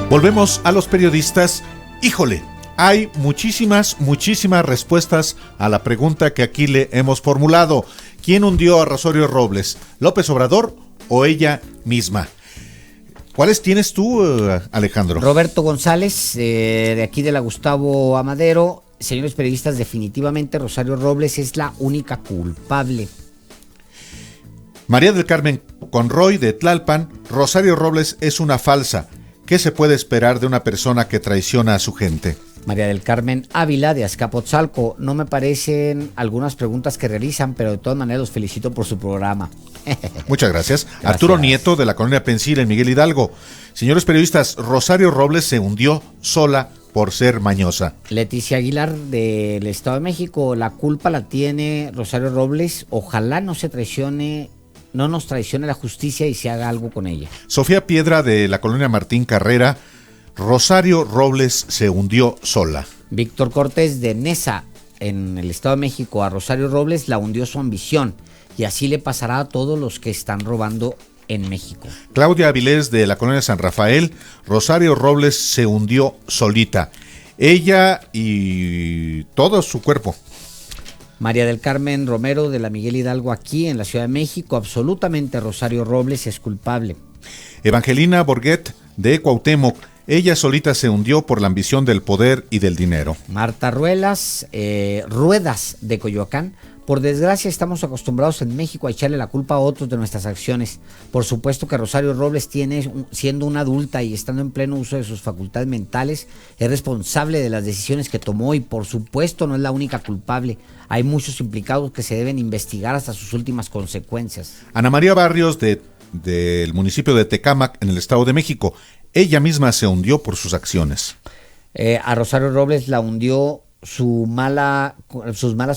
[SPEAKER 1] Volvemos a Los Periodistas. Híjole, hay muchísimas respuestas a la pregunta que aquí le hemos formulado. ¿Quién hundió a Rosario Robles? ¿López Obrador o ella misma? ¿Cuáles tienes tú, Alejandro?
[SPEAKER 2] Roberto González, de aquí de la Gustavo Amadero. Señores periodistas, definitivamente Rosario Robles es la única culpable.
[SPEAKER 1] María del Carmen Conroy, de Tlalpan. Rosario Robles es una falsa. ¿Qué se puede esperar de una persona que traiciona a su gente?
[SPEAKER 2] María del Carmen Ávila, de Azcapotzalco. No me parecen algunas preguntas que realizan, pero de todas maneras los felicito por su programa.
[SPEAKER 1] Muchas gracias.
[SPEAKER 2] Gracias.
[SPEAKER 1] Arturo Nieto, de la colonia Pensil, en Miguel Hidalgo. Señores periodistas, Rosario Robles se hundió sola por ser mañosa.
[SPEAKER 2] Leticia Aguilar, del Estado de México. La culpa la tiene Rosario Robles. Ojalá no nos traicione la justicia y se haga algo con ella.
[SPEAKER 1] Sofía Piedra, de la colonia Martín Carrera. Rosario Robles se hundió sola.
[SPEAKER 2] Víctor Cortés, de Nesa, en el Estado de México. A Rosario Robles la hundió su ambición, y así le pasará a todos los que están robando en México.
[SPEAKER 1] Claudia Avilés, de la colonia San Rafael. Rosario Robles se hundió solita. Ella y todo su cuerpo.
[SPEAKER 2] María del Carmen Romero, de la Miguel Hidalgo, aquí en la Ciudad de México. Absolutamente Rosario Robles es culpable.
[SPEAKER 1] Evangelina Borguet, de Cuauhtémoc. Ella solita se hundió por la ambición del poder y del dinero.
[SPEAKER 2] Marta Ruedas, Ruedas, de Coyoacán. Por desgracia estamos acostumbrados en México a echarle la culpa a otros de nuestras acciones. Por supuesto que Rosario Robles siendo una adulta y estando en pleno uso de sus facultades mentales, es responsable de las decisiones que tomó, y por supuesto no es la única culpable. Hay muchos implicados que se deben investigar hasta sus últimas consecuencias.
[SPEAKER 1] Ana María Barrios, del municipio de Tecámac, en el Estado de México. Ella misma se hundió por sus acciones.
[SPEAKER 2] A Rosario Robles la hundió sus malas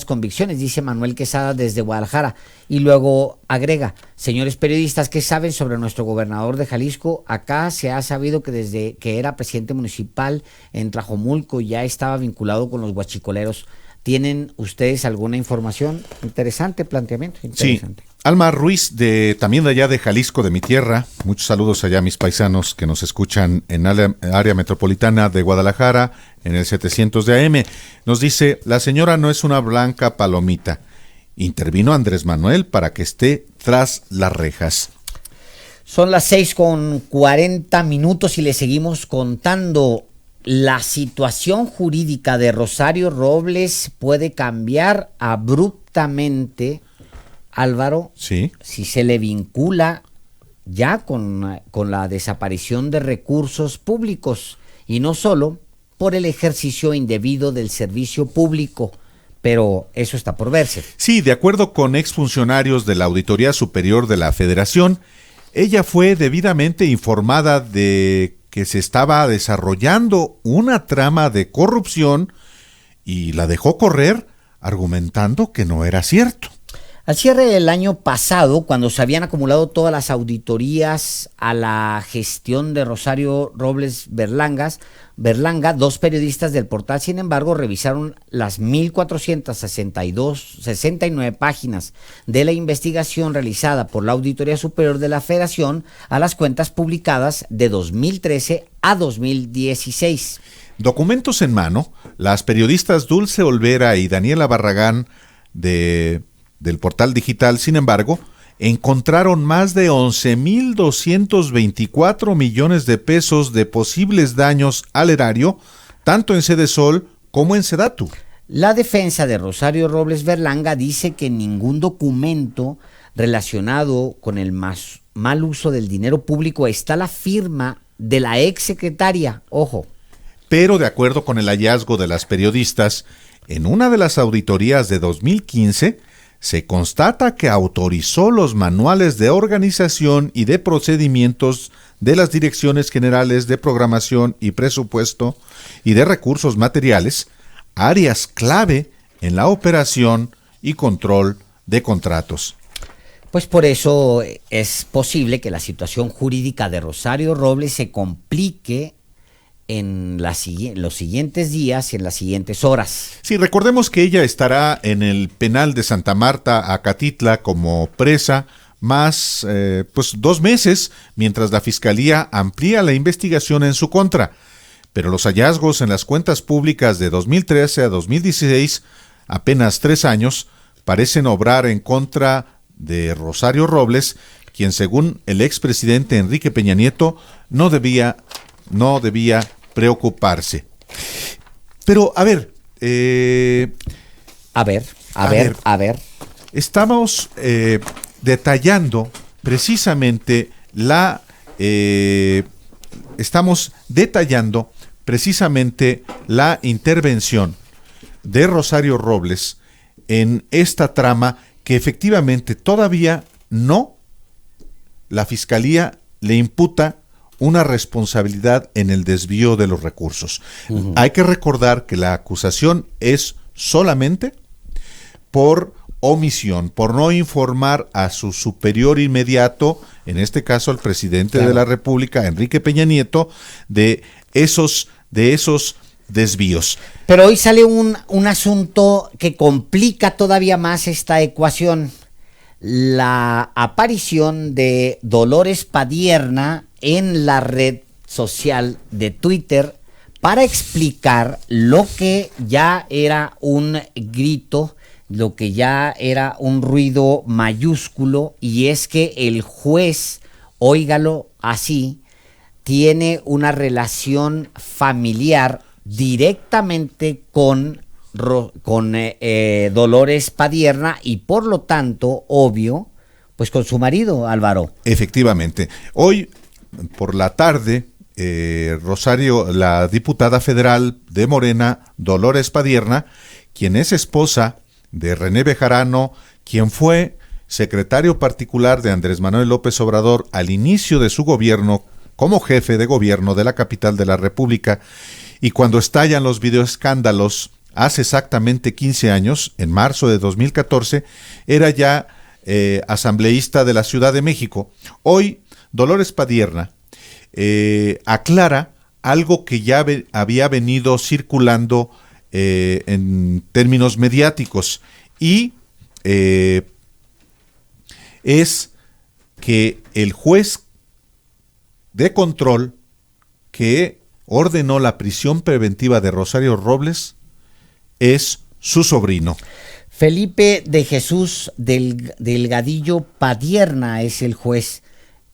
[SPEAKER 2] convicciones, dice Manuel Quesada, desde Guadalajara. Y luego agrega: señores periodistas, ¿qué saben sobre nuestro gobernador de Jalisco? Acá se ha sabido que desde que era presidente municipal en Tlajomulco ya estaba vinculado con los huachicoleros. ¿Tienen ustedes alguna información? Interesante planteamiento, interesante.
[SPEAKER 1] Sí. Alma Ruiz, también de allá de Jalisco, de mi tierra. Muchos saludos allá a mis paisanos que nos escuchan en área metropolitana de Guadalajara, en el 700 de AM. Nos dice: la señora no es una blanca palomita. Intervino Andrés Manuel para que esté tras las rejas.
[SPEAKER 2] Son las 6:40 y le seguimos contando. La situación jurídica de Rosario Robles puede cambiar abruptamente, Álvaro,
[SPEAKER 1] sí,
[SPEAKER 2] si se le vincula ya con la desaparición de recursos públicos, y no solo por el ejercicio indebido del servicio público, pero eso está por verse.
[SPEAKER 1] Sí, de acuerdo con exfuncionarios de la Auditoría Superior de la Federación, ella fue debidamente informada de que se estaba desarrollando una trama de corrupción y la dejó correr argumentando que no era cierto.
[SPEAKER 2] Al cierre del año pasado, cuando se habían acumulado todas las auditorías a la gestión de Rosario Robles Berlanga, 2 periodistas del portal, sin embargo, revisaron las 1,469 páginas de la investigación realizada por la Auditoría Superior de la Federación a las cuentas publicadas de 2013 a 2016.
[SPEAKER 1] Documentos en mano, las periodistas Dulce Olvera y Daniela Barragán del portal digital, sin embargo, encontraron más de 11,224 millones de pesos de posibles daños al erario, tanto en Sedesol como en Sedatu.
[SPEAKER 2] La defensa de Rosario Robles Berlanga dice que ningún documento relacionado con el mal uso del dinero público está la firma de la exsecretaria, ojo.
[SPEAKER 1] Pero de acuerdo con el hallazgo de las periodistas, en una de las auditorías de 2015, se constata que autorizó los manuales de organización y de procedimientos de las Direcciones Generales de Programación y Presupuesto y de Recursos Materiales, áreas clave en la operación y control de contratos.
[SPEAKER 2] Pues por eso es posible que la situación jurídica de Rosario Robles se complique en los siguientes días y en las siguientes horas.
[SPEAKER 1] Sí, recordemos que ella estará en el penal de Santa Marta, Acatitla, como presa, más 2 meses, mientras la Fiscalía amplía la investigación en su contra. pero los hallazgos en las cuentas públicas de 2013 a 2016, apenas 3 años, parecen obrar en contra de Rosario Robles, quien según el expresidente Enrique Peña Nieto no debía preocuparse. Pero, a ver, estamos detallando precisamente la intervención de Rosario Robles en esta trama que efectivamente todavía la Fiscalía le imputa una responsabilidad en el desvío de los recursos. Uh-huh. Hay que recordar que la acusación es solamente por omisión, por no informar a su superior inmediato, en este caso al presidente de la República, Enrique Peña Nieto, de esos desvíos.
[SPEAKER 2] Pero hoy sale un asunto que complica todavía más esta ecuación. La aparición de Dolores Padierna en la red social de Twitter para explicar lo que ya era un grito, lo que ya era un ruido mayúsculo, y es que el juez, óigalo así, tiene una relación familiar directamente con Dolores Padierna y por lo tanto, obvio, pues con su marido, Álvaro.
[SPEAKER 1] Efectivamente. Hoy por la tarde, Rosario, la diputada federal de Morena, Dolores Padierna, quien es esposa de René Bejarano, quien fue secretario particular de Andrés Manuel López Obrador al inicio de su gobierno como jefe de gobierno de la capital de la República, y cuando estallan los videoescándalos hace exactamente 15 años, en marzo de 2014, era ya asambleísta de la Ciudad de México. Hoy, Dolores Padierna aclara algo que ya había venido circulando en términos mediáticos, y es que el juez de control que ordenó la prisión preventiva de Rosario Robles es su sobrino.
[SPEAKER 2] Felipe de Jesús Delgadillo Padierna es el juez,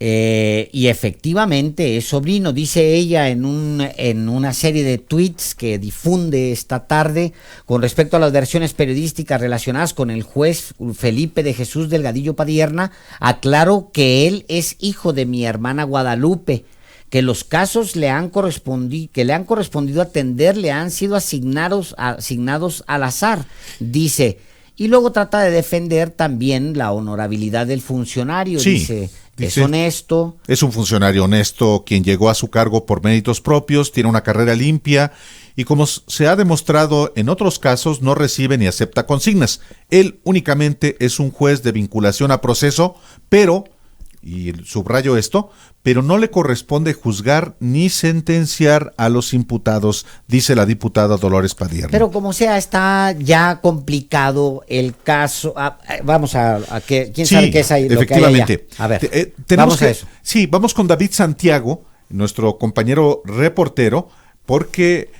[SPEAKER 2] y efectivamente es sobrino. Dice ella en una serie de tweets que difunde esta tarde con respecto a las versiones periodísticas relacionadas con el juez Felipe de Jesús Delgadillo Padierna: aclaro que él es hijo de mi hermana Guadalupe, que los casos que le han correspondido atender le han sido asignados al azar, dice. Y luego trata de defender también la honorabilidad del funcionario.
[SPEAKER 1] Sí,
[SPEAKER 2] dice, es honesto.
[SPEAKER 1] Es un funcionario honesto quien llegó a su cargo por méritos propios, tiene una carrera limpia y, como se ha demostrado en otros casos, no recibe ni acepta consignas. Él únicamente es un juez de vinculación a proceso, pero, y subrayo esto, pero no le corresponde juzgar ni sentenciar a los imputados, dice la diputada Dolores Padierna.
[SPEAKER 2] Pero como sea, está ya complicado el caso. Vamos a que quién sabe qué es ahí.
[SPEAKER 1] Efectivamente.
[SPEAKER 2] Lo que hay allá. A ver,
[SPEAKER 1] vamos a eso. Sí, vamos con David Santiago, nuestro compañero reportero, porque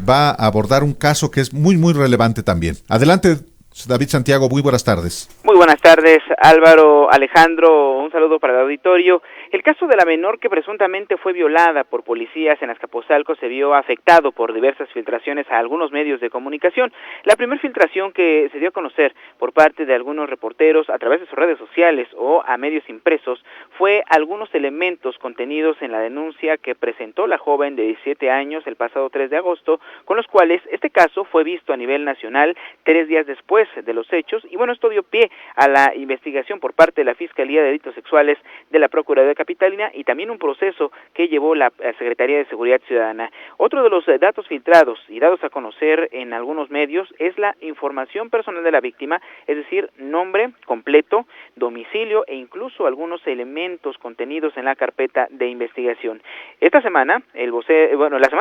[SPEAKER 1] va a abordar un caso que es muy, muy relevante también. Adelante, David Santiago, muy buenas tardes.
[SPEAKER 6] Muy buenas tardes, Álvaro, Alejandro, un saludo para el auditorio. El caso de la menor que presuntamente fue violada por policías en Azcapotzalco se vio afectado por diversas filtraciones a algunos medios de comunicación. La primera filtración que se dio a conocer por parte de algunos reporteros a través de sus redes sociales o a medios impresos fue algunos elementos contenidos en la denuncia que presentó la joven de 17 años el pasado 3 de agosto, con los cuales este caso fue visto a nivel nacional 3 días después de los hechos, y bueno, esto dio pie a la investigación por parte de la Fiscalía de Delitos Sexuales de la Procuraduría Capitalina y también un proceso que llevó la Secretaría de Seguridad Ciudadana. Otro de los datos filtrados y dados a conocer en algunos medios es la información personal de la víctima, es decir, nombre completo, domicilio e incluso algunos elementos contenidos en la carpeta de investigación. La semana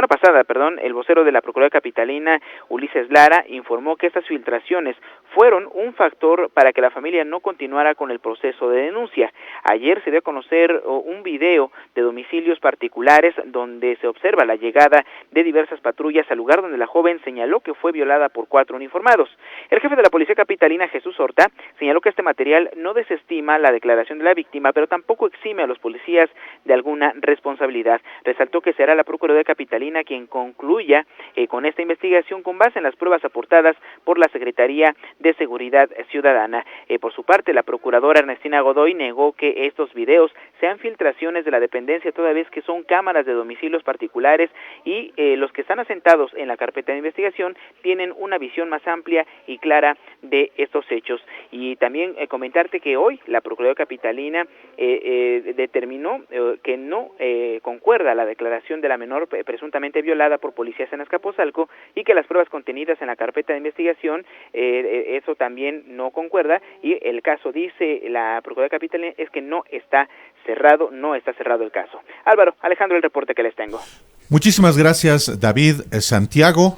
[SPEAKER 6] pasada, el vocero de la Procuraduría Capitalina, Ulises Lara, informó que estas filtraciones fueron un factor para que la familia no continuara con el proceso de denuncia. Ayer se dio a conocer un video de domicilios particulares donde se observa la llegada de diversas patrullas al lugar donde la joven señaló que fue violada por 4 uniformados. El jefe de la Policía Capitalina, Jesús Horta, señaló que este material no desestima la declaración de la víctima, pero tampoco exime a los policías de alguna responsabilidad. Resaltó que será la Procuraduría Capitalina quien concluya con esta investigación con base en las pruebas aportadas por la Secretaría de Seguridad Ciudadana. Por su parte, la procuradora Ernestina Godoy negó que estos videos sean filtraciones de la dependencia, toda vez que son cámaras de domicilios particulares y los que están asentados en la carpeta de investigación tienen una visión más amplia y clara de estos hechos. Y también comentarte que hoy la Procuraduría Capitalina determinó que no concuerda la declaración de la menor presuntamente violada por policías en Azcapotzalco y que las pruebas contenidas en la carpeta de investigación eso también no concuerda, y el caso, dice la Procuraduría Capitalina, es que no está cerrado el caso. Álvaro, Alejandro, el reporte que les tengo.
[SPEAKER 1] Muchísimas gracias, David Santiago.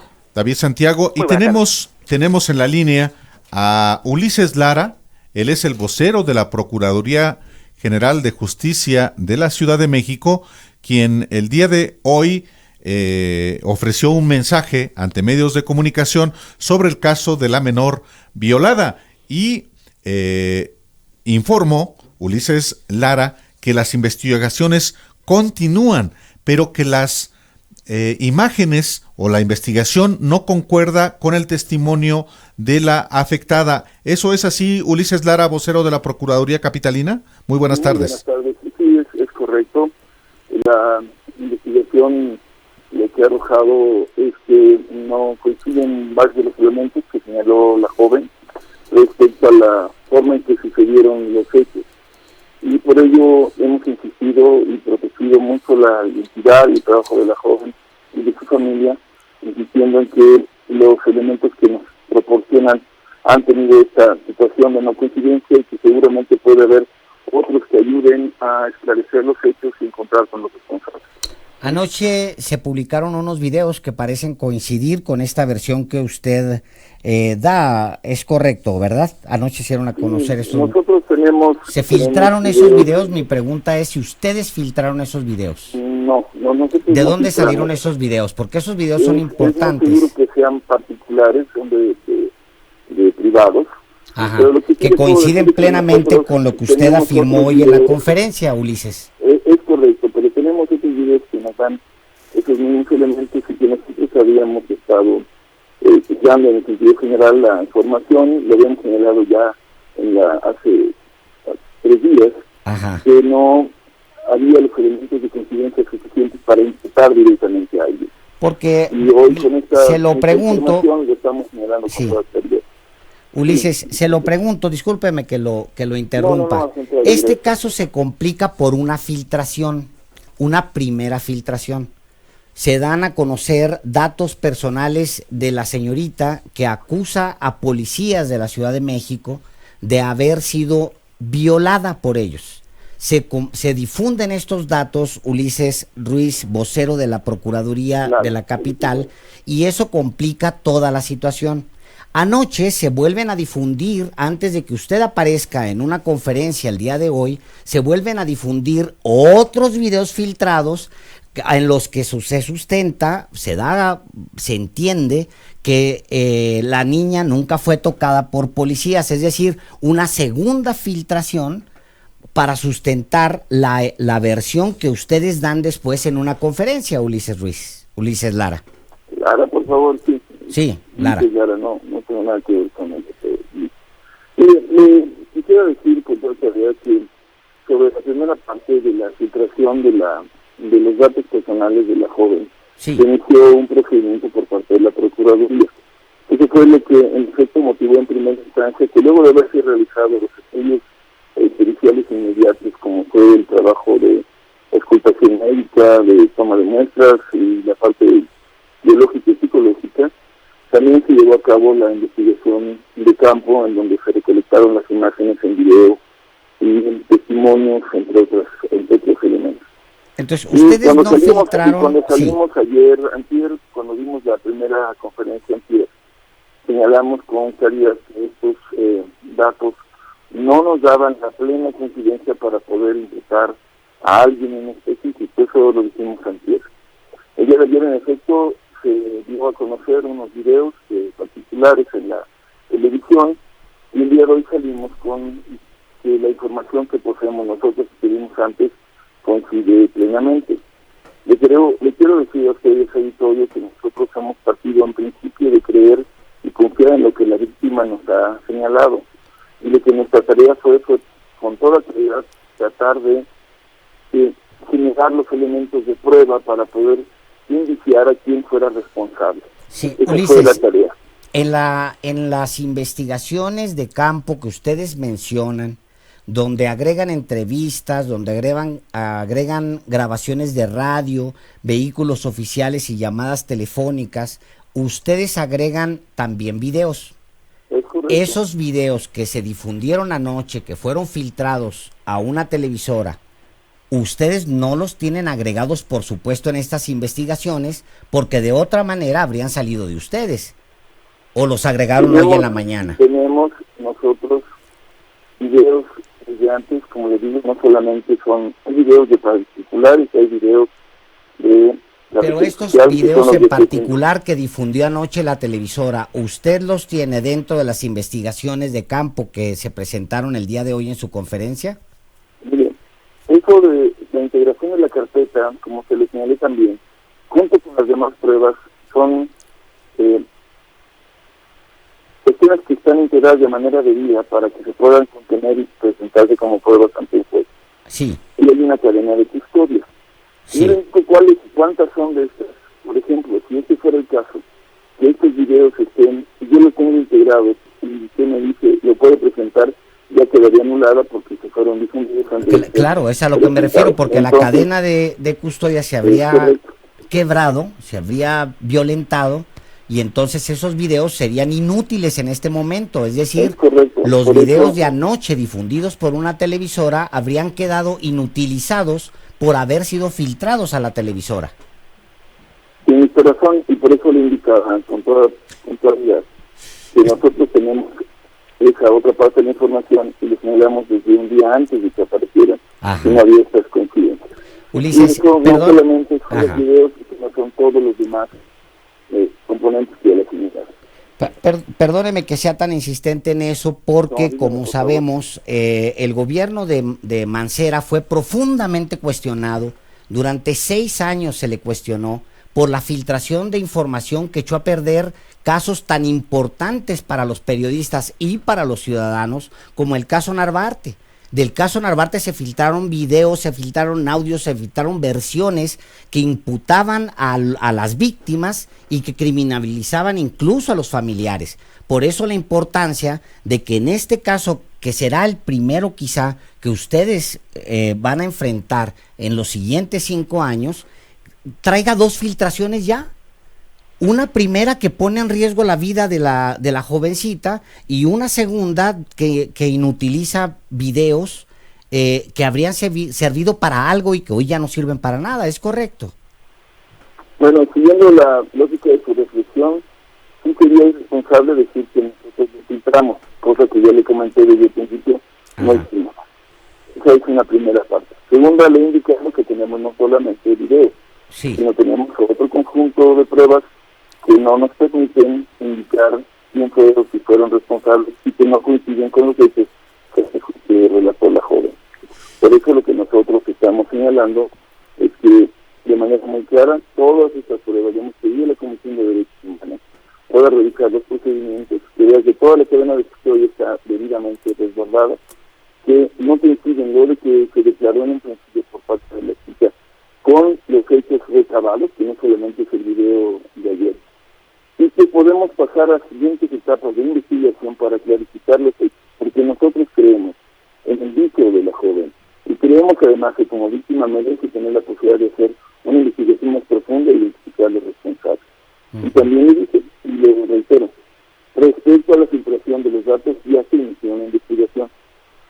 [SPEAKER 1] Y tenemos en la línea a Ulises Lara. Él es el vocero de la Procuraduría General de Justicia de la Ciudad de México, quien el día de hoy ofreció un mensaje ante medios de comunicación sobre el caso de la menor violada y informó Ulises Lara que las investigaciones continúan, pero que las imágenes o la investigación no concuerda con el testimonio de la afectada. ¿Eso es así, Ulises Lara, vocero de la Procuraduría Capitalina? Muy buenas tardes.
[SPEAKER 5] Buenas tardes. Sí, es correcto. La investigación lo que ha arrojado es que no coinciden varios de los elementos que señaló la joven respecto a la forma en que sucedieron los hechos. Y por ello hemos insistido y protegido mucho la identidad y el trabajo de la joven y de su familia, insistiendo en que los elementos que nos proporcionan han tenido esta situación de no coincidencia y que seguramente puede haber otros que ayuden a esclarecer los hechos y encontrar con los responsables.
[SPEAKER 2] Anoche se publicaron unos videos que parecen coincidir con esta versión que usted da. Es correcto, ¿verdad? Anoche hicieron a conocer eso.
[SPEAKER 5] Nosotros tenemos...
[SPEAKER 2] ¿Se filtraron esos videos? Mi pregunta es si ustedes filtraron esos videos.
[SPEAKER 5] No.
[SPEAKER 2] ¿De dónde salieron esos videos? Porque esos videos son importantes.
[SPEAKER 5] No seguro que sean particulares, son de privados.
[SPEAKER 2] Ajá, que coinciden plenamente con lo que usted afirmó hoy en la conferencia, Ulises.
[SPEAKER 5] Es correcto, pero tenemos otros videos que nos dan esos mismos elementos y que nosotros habíamos estado dando en el sentido general la información, lo habíamos señalado ya hace 3 días.
[SPEAKER 2] Ajá.
[SPEAKER 5] Que no había los elementos de coincidencia suficientes para imputar directamente a ellos.
[SPEAKER 2] Porque
[SPEAKER 5] y hoy con esta,
[SPEAKER 2] se lo pregunto,
[SPEAKER 5] lo estamos señalando con toda claridad.
[SPEAKER 2] Ulises, se lo pregunto, discúlpeme que lo interrumpa. Este caso se complica por una filtración, una primera filtración. Se dan a conocer datos personales de la señorita que acusa a policías de la Ciudad de México de haber sido violada por ellos. Se difunden estos datos, Ulises Ruiz, vocero de la Procuraduría de la Capital, y eso complica toda la situación. Anoche se vuelven a difundir, antes de que usted aparezca en una conferencia el día de hoy, se vuelven a difundir otros videos filtrados en los que se sustenta, se entiende que la niña nunca fue tocada por policías, es decir, una segunda filtración para sustentar la versión que ustedes dan después en una conferencia, Ulises Lara.
[SPEAKER 5] Lara, por favor, sí.
[SPEAKER 2] Sí, Lara.
[SPEAKER 5] Lara, no tengo nada que ver con eso. Quisiera decir con toda claridad que sobre la primera parte de la filtración de los datos personales de la joven, se inició un procedimiento por parte de la Procuraduría. Eso fue lo que en efecto motivó en primera instancia que luego de haberse realizado los estudios periciales inmediatos, como fue el trabajo de auscultación médica, de toma de muestras y la parte biológica y psicológica, también se llevó a cabo la investigación de campo, en donde se recolectaron las imágenes en video y testimonios, entre otros elementos.
[SPEAKER 2] Entonces, ustedes no filtraron...
[SPEAKER 5] Cuando salimos antier, cuando dimos la primera conferencia antier, señalamos con claridad que estos datos no nos daban la plena coincidencia para poder imputar a alguien en específico, eso lo dijimos antes. El día de ayer, en efecto, se dio a conocer unos videos particulares en la televisión, y el día de hoy salimos con que la información que poseemos nosotros que vimos antes coincide plenamente. Le quiero decir a ustedes, auditorio, que nosotros hemos partido en principio de creer y confiar en lo que la víctima nos ha señalado, y lo que nuestra tarea fue con toda claridad tratar de generar los elementos de prueba para poder indiciar a quien fuera responsable.
[SPEAKER 2] Sí,
[SPEAKER 5] esa
[SPEAKER 2] Ulises,
[SPEAKER 5] fue la tarea.
[SPEAKER 2] En las investigaciones de campo que ustedes mencionan, donde agregan entrevistas, donde agregan grabaciones de radio, vehículos oficiales y llamadas telefónicas, ustedes agregan también videos.
[SPEAKER 5] Es correcto.
[SPEAKER 2] Esos videos que se difundieron anoche, que fueron filtrados a una televisora, ustedes no los tienen agregados, por supuesto, en estas investigaciones, porque de otra manera habrían salido de ustedes. ¿O los agregaron hoy en la mañana?
[SPEAKER 5] Tenemos nosotros videos desde antes, como les digo, no solamente hay videos de particulares, hay videos de...
[SPEAKER 2] Pero estos videos en particular que difundió anoche la televisora, ¿usted los tiene dentro de las investigaciones de campo que se presentaron el día de hoy en su conferencia?
[SPEAKER 5] Mire, eso de la integración de la carpeta, como se le señalé también, junto con las demás pruebas, son cuestiones que están integradas de manera debida para que se puedan contener y presentarse como pruebas ante el juez.
[SPEAKER 2] Sí.
[SPEAKER 5] Y hay una cadena de custodia.
[SPEAKER 2] Sí.
[SPEAKER 5] Miren cuántas son de estas. Por ejemplo, si este fuera el caso, que estos videos estén, si yo los tengo integrados y usted me dice, lo puede presentar, ya quedaría anulada porque se fueron difundidos antes.
[SPEAKER 2] Claro, es a lo que me refiero, porque entonces, la cadena de custodia se habría quebrado, se habría violentado, y entonces esos videos serían inútiles en este momento. Es decir, los videos de anoche difundidos por una televisora habrían quedado inutilizados por haber sido filtrados a la televisora.
[SPEAKER 5] Tiene razón, y por eso le indicaba con toda claridad que nosotros tenemos esa otra parte de la información y le señalamos desde un día antes de que apareciera que no había estas coincidencias.
[SPEAKER 2] Ulises,
[SPEAKER 5] no solamente son los videos, sino son todos los demás componentes que le señalaron.
[SPEAKER 2] Perdóneme que sea tan insistente en eso, porque como sabemos, el gobierno de Mancera fue profundamente cuestionado. Durante 6 años se le cuestionó por la filtración de información que echó a perder casos tan importantes para los periodistas y para los ciudadanos como el caso Narvarte. Del caso Narvarte se filtraron videos, se filtraron audios, se filtraron versiones que imputaban a las víctimas y que criminalizaban incluso a los familiares. Por eso la importancia de que en este caso, que será el primero quizá que ustedes van a enfrentar en los siguientes 5 años, traiga 2 filtraciones ya. Una primera que pone en riesgo la vida de la jovencita, y una segunda que inutiliza videos que habrían servido para algo y que hoy ya no sirven para nada. ¿Es correcto?
[SPEAKER 5] Bueno, siguiendo la lógica de su reflexión, sí sería irresponsable decir que nosotros filtramos, cosa que yo le comenté desde el principio, no hicimos. Esa es una primera parte. Segunda, le indicamos que tenemos no solamente videos, sino tenemos otro conjunto de pruebas que no nos permiten indicar quién fue o si fueron responsables y que no coinciden con los hechos que relató la joven. Por eso lo que nosotros estamos señalando es que de manera muy clara todas estas pruebas, hemos pedido a la Comisión de Derechos Humanos pueda revisar los procedimientos, que vea que toda la cadena de custodia está debidamente resguardada, que no coinciden lo de que se declaró en un principio por parte de la chica con los hechos recabados, que no solamente es el video de ayer, y que podemos pasar a siguientes etapas de investigación para clarificar los hechos, porque nosotros creemos en el vicio de la joven, y creemos además que como víctima merece tener la posibilidad de hacer una investigación más profunda y identificar a los responsables. Y también le dije, y le reitero, respecto a la filtración de los datos, ya se inició una investigación.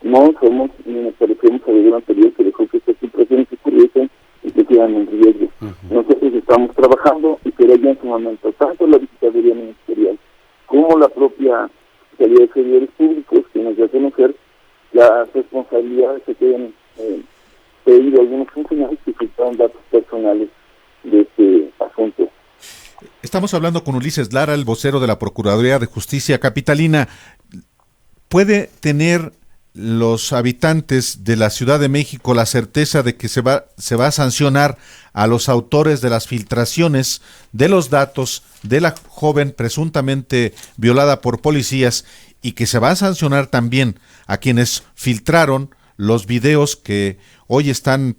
[SPEAKER 5] No somos ni nos parecemos al gobierno anterior que dejó que estas filtraciones ocurriesen y que quedan en riesgo. Nosotros estamos trabajando y será ya en su momento tanto la visitaduría ministerial como la propia Fiscalía de Servidores Públicos que nos da a conocer las responsabilidades que queden de ellos habido algunos funcionarios que filtraron datos personales de este asunto.
[SPEAKER 1] Estamos hablando con Ulises Lara, el vocero de la Procuraduría de Justicia Capitalina. ¿Puede tener los habitantes de la Ciudad de México la certeza de que se va a sancionar a los autores de las filtraciones de los datos de la joven presuntamente violada por policías, y que se va a sancionar también a quienes filtraron los videos que hoy están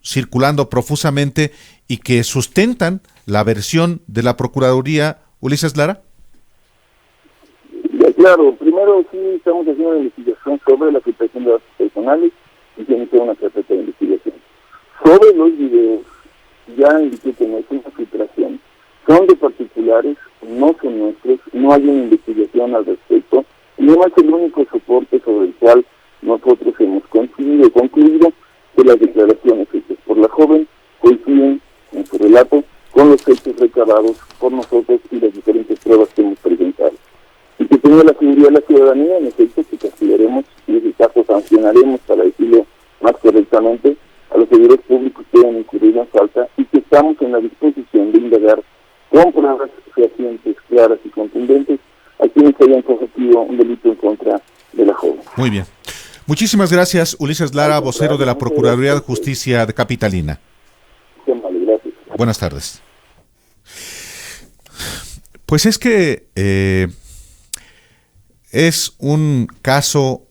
[SPEAKER 1] circulando profusamente y que sustentan la versión de la Procuraduría, Ulises Lara?
[SPEAKER 5] Claro, primero sí estamos haciendo una investigación sobre la filtración de datos personales y tiene que ser una carpeta de investigación. Sobre los videos, ya indiqué que no es una filtración, son de particulares, no son nuestros, no hay una investigación al respecto, y no es el único soporte sobre el cual nosotros hemos concluido que las declaraciones hechas por la joven coinciden en su relato con los hechos recabados por nosotros y las diferentes pruebas que hemos presentado. Y que tenga la seguridad de la ciudadanía, en efecto, que castigaremos y en ese caso sancionaremos, para decirlo más correctamente, a los servidores públicos que hayan incurrido en falta, y que estamos en la disposición de indagar con pruebas fehacientes, claras y contundentes a quienes hayan cometido un delito en contra de la joven.
[SPEAKER 1] Muy bien. Muchísimas gracias, Ulises Lara, vocero de la Procuraduría de Justicia de Capitalina.
[SPEAKER 5] Gracias.
[SPEAKER 1] Buenas tardes. Pues es que es un caso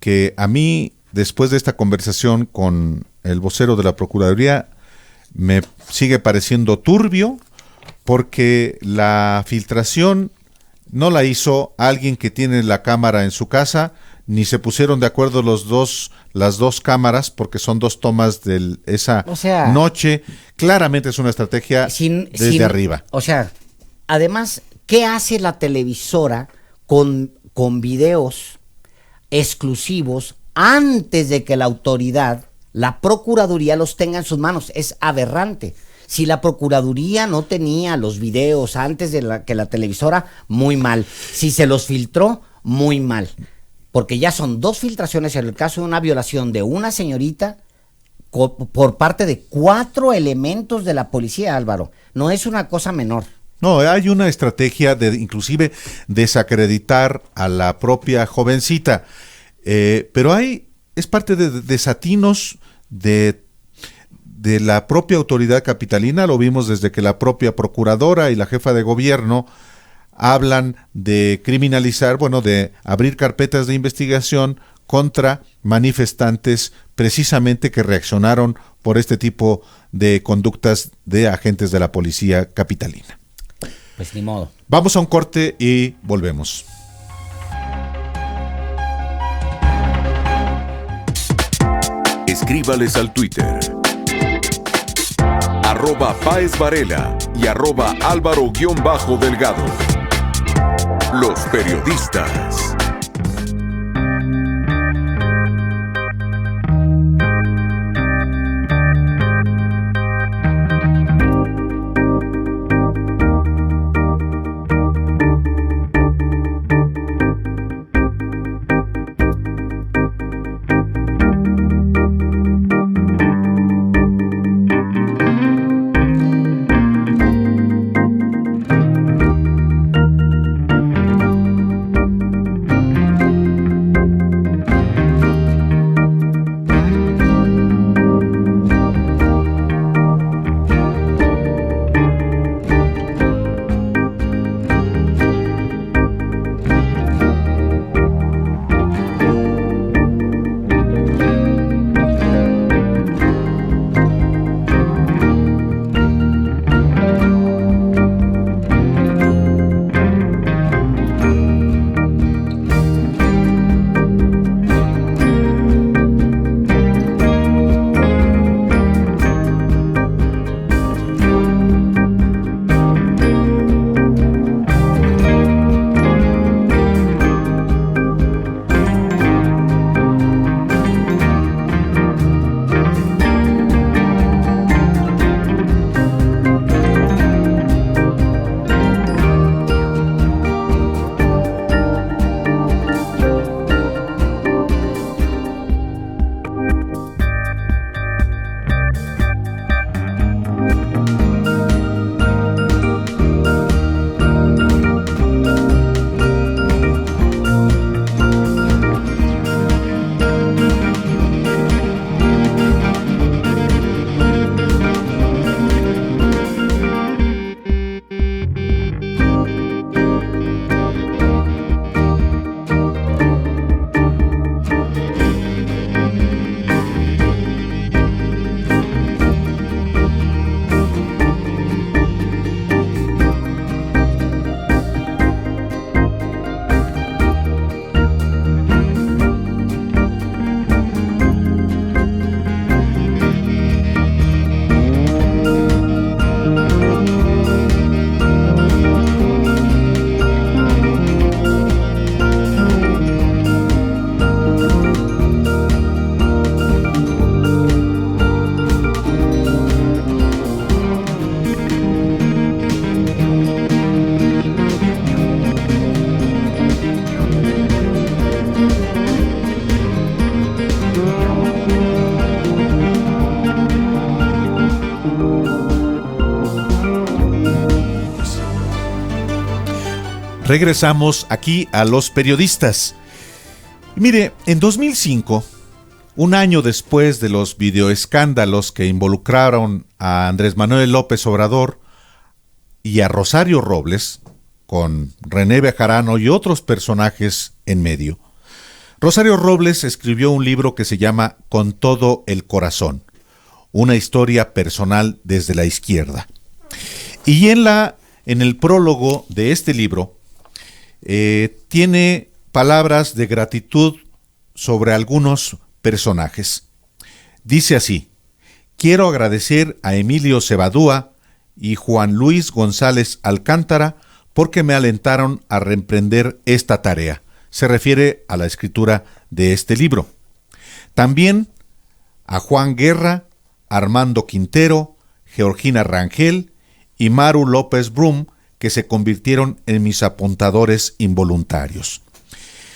[SPEAKER 1] que a mí, después de esta conversación con el vocero de la Procuraduría, me sigue pareciendo turbio, porque la filtración no la hizo alguien que tiene la cámara en su casa, ni se pusieron de acuerdo las dos cámaras, porque son dos tomas de esa noche. Claramente es una estrategia desde arriba.
[SPEAKER 2] O sea, además, ¿qué hace la televisora con videos exclusivos antes de que la autoridad, la Procuraduría, los tenga en sus manos? Es aberrante. Si la Procuraduría no tenía los videos antes de que la televisora, muy mal. Si se los filtró, muy mal. Porque ya son 2 filtraciones en el caso de una violación de una señorita por parte de 4 elementos de la policía, Álvaro. No es una cosa menor.
[SPEAKER 1] No, hay una estrategia de inclusive desacreditar a la propia jovencita. Pero es parte de desatinos de la propia autoridad capitalina. Lo vimos desde que la propia procuradora y la jefa de gobierno hablan de criminalizar, de abrir carpetas de investigación contra manifestantes precisamente que reaccionaron por este tipo de conductas de agentes de la policía capitalina.
[SPEAKER 2] Pues ni modo.
[SPEAKER 1] Vamos a un corte y volvemos.
[SPEAKER 3] Escríbales al Twitter @PáezVarela y @Álvaro_Delgado. Los periodistas.
[SPEAKER 1] Regresamos aquí a Los Periodistas. Mire, en 2005, un año después de los videoescándalos que involucraron a Andrés Manuel López Obrador y a Rosario Robles, con René Bejarano y otros personajes en medio, Rosario Robles escribió un libro que se llama Con todo el corazón, una historia personal desde la izquierda. Y en el prólogo de este libro tiene palabras de gratitud sobre algunos personajes. Dice así: quiero agradecer a Emilio Cebadúa y Juan Luis González Alcántara porque me alentaron a reemprender esta tarea. Se refiere a la escritura de este libro. También a Juan Guerra, Armando Quintero, Georgina Rangel y Maru López Brum, que se convirtieron en mis apuntadores involuntarios.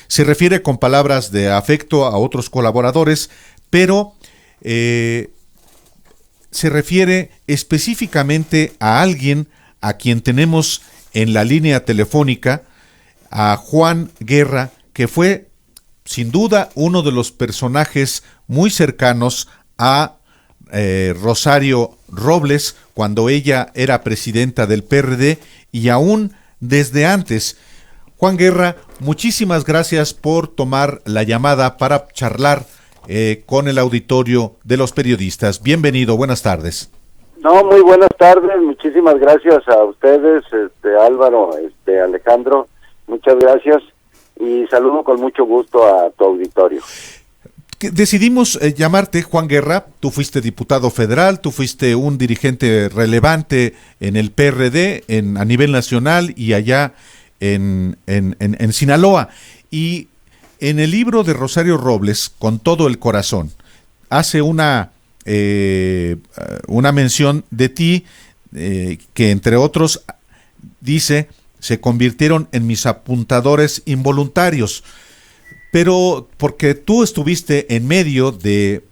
[SPEAKER 1] Se refiere con palabras de afecto a otros colaboradores, pero se refiere específicamente a alguien a quien tenemos en la línea telefónica, a Juan Guerra, que fue sin duda uno de los personajes muy cercanos a Rosario Robles cuando ella era presidenta del PRD y aún desde antes. Juan Guerra, muchísimas gracias por tomar la llamada para charlar con el auditorio de Los Periodistas. Bienvenido, buenas tardes.
[SPEAKER 5] No, muy buenas tardes, muchísimas gracias a ustedes, Álvaro, Alejandro, muchas gracias y saludo con mucho gusto a tu auditorio.
[SPEAKER 1] Decidimos llamarte Juan Guerra. Tú fuiste diputado federal, tú fuiste un dirigente relevante en el PRD a nivel nacional y allá en Sinaloa. Y en el libro de Rosario Robles, Con todo el corazón, hace una mención de ti que entre otros dice: se convirtieron en mis apuntadores involuntarios. Pero porque tú estuviste en medio de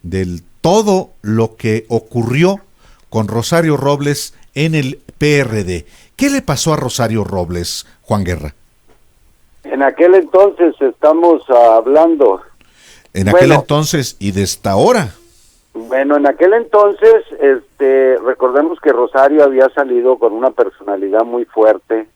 [SPEAKER 1] todo lo que ocurrió con Rosario Robles en el PRD. ¿Qué le pasó a Rosario Robles, Juan Guerra?
[SPEAKER 5] En aquel entonces estamos hablando.
[SPEAKER 1] En aquel entonces y de esta hora.
[SPEAKER 5] Bueno, en aquel entonces, recordemos que Rosario había salido con una personalidad muy fuerte.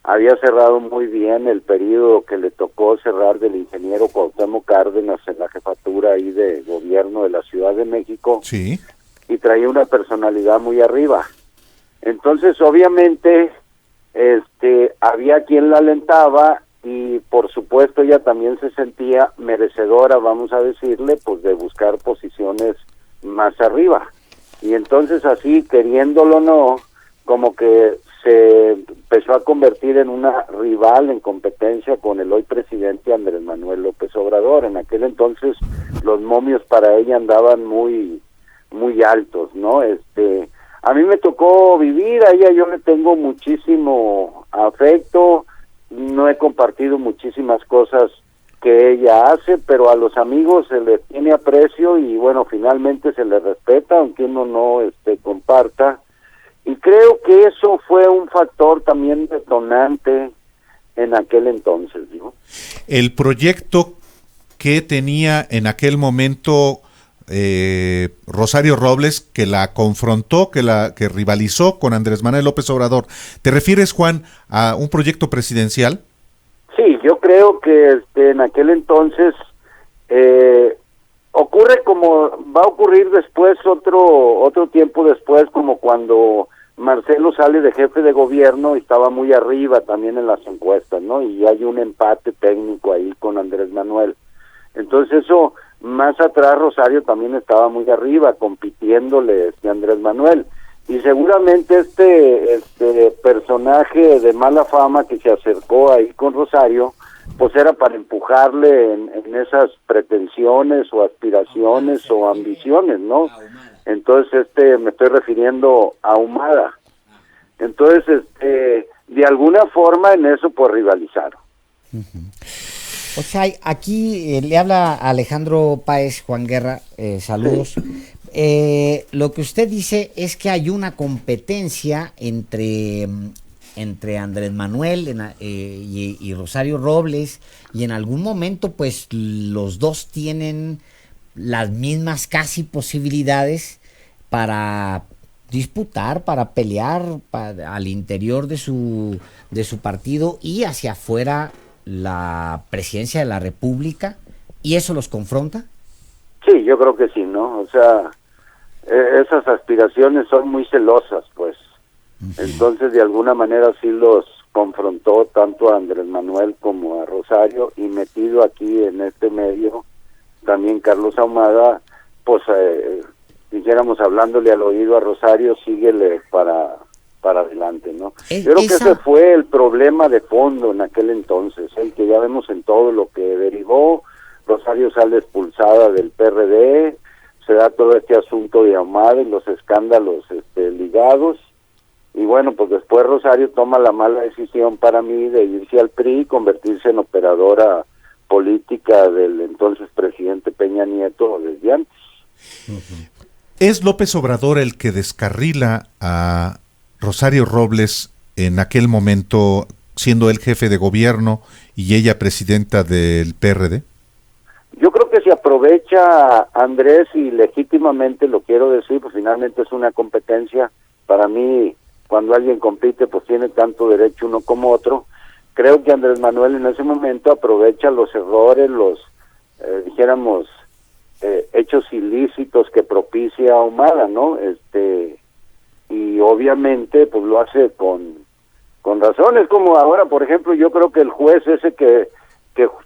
[SPEAKER 5] Había cerrado muy bien el periodo que le tocó cerrar del ingeniero Cuauhtémoc Cárdenas en la jefatura ahí de gobierno de la Ciudad de México.
[SPEAKER 1] Sí.
[SPEAKER 5] Y traía una personalidad muy arriba. Entonces, obviamente, había quien la alentaba y, por supuesto, ella también se sentía merecedora, vamos a decirle, pues de buscar posiciones más arriba. Y entonces, así, queriéndolo o no, como que se empezó a convertir en una rival en competencia con el hoy presidente Andrés Manuel López Obrador. En aquel entonces los momios para ella andaban muy altos, ¿no? A mí me tocó vivir a ella, yo le tengo muchísimo afecto, no he compartido muchísimas cosas que ella hace, pero a los amigos se les tiene aprecio y bueno, finalmente se les respeta, aunque uno no comparta. Y creo que eso fue un factor también detonante en aquel entonces, ¿no?
[SPEAKER 1] El proyecto que tenía en aquel momento Rosario Robles, que la confrontó, que rivalizó con Andrés Manuel López Obrador. ¿Te refieres, Juan, a un proyecto presidencial?
[SPEAKER 5] Sí, yo creo que en aquel entonces ocurre como va a ocurrir después, otro tiempo después, como cuando Marcelo sale de jefe de gobierno y estaba muy arriba también en las encuestas, ¿no? Y hay un empate técnico ahí con Andrés Manuel. Entonces eso, más atrás Rosario también estaba muy arriba, compitiéndole a Andrés Manuel. Y seguramente este personaje de mala fama que se acercó ahí con Rosario, pues era para empujarle en esas pretensiones o aspiraciones o ambiciones, ¿no? Entonces me estoy refiriendo a Humada. Entonces de alguna forma en eso pues rivalizaron.
[SPEAKER 2] O sea, aquí le habla Alejandro Páez, Juan Guerra, saludos. Sí. Lo que usted dice es que hay una competencia entre entre Andrés Manuel y Rosario Robles, y en algún momento pues los dos tienen las mismas casi posibilidades para disputar, para pelear al interior de su partido y hacia afuera la presidencia de la República, y eso los confronta.
[SPEAKER 5] Sí, yo creo que sí, ¿no? O sea, esas aspiraciones son muy celosas, pues. Entonces, de alguna manera sí los confrontó tanto a Andrés Manuel como a Rosario, y metido aquí en este medio también Carlos Ahumada, pues dijéramos, hablándole al oído a Rosario, síguele para adelante, ¿no? Yo creo que ese fue el problema de fondo en aquel entonces, el que ya vemos en todo lo que derivó. Rosario sale expulsada del PRD, se da todo este asunto de Ahumada y los escándalos ligados, y bueno, pues después Rosario toma la mala decisión para mí de irse al PRI y convertirse en operadora política del entonces presidente Peña Nieto desde antes.
[SPEAKER 1] ¿Es López Obrador el que descarrila a Rosario Robles en aquel momento, siendo él jefe de gobierno y ella presidenta del PRD?
[SPEAKER 5] Yo creo que se aprovecha, Andrés, y legítimamente lo quiero decir, pues finalmente es una competencia. Para mí, cuando alguien compite, pues tiene tanto derecho uno como otro. Creo que Andrés Manuel en ese momento aprovecha los errores, los, hechos ilícitos que propicia Ahumada, ¿no? Y obviamente, pues lo hace con razones, como ahora, por ejemplo, yo creo que el juez ese que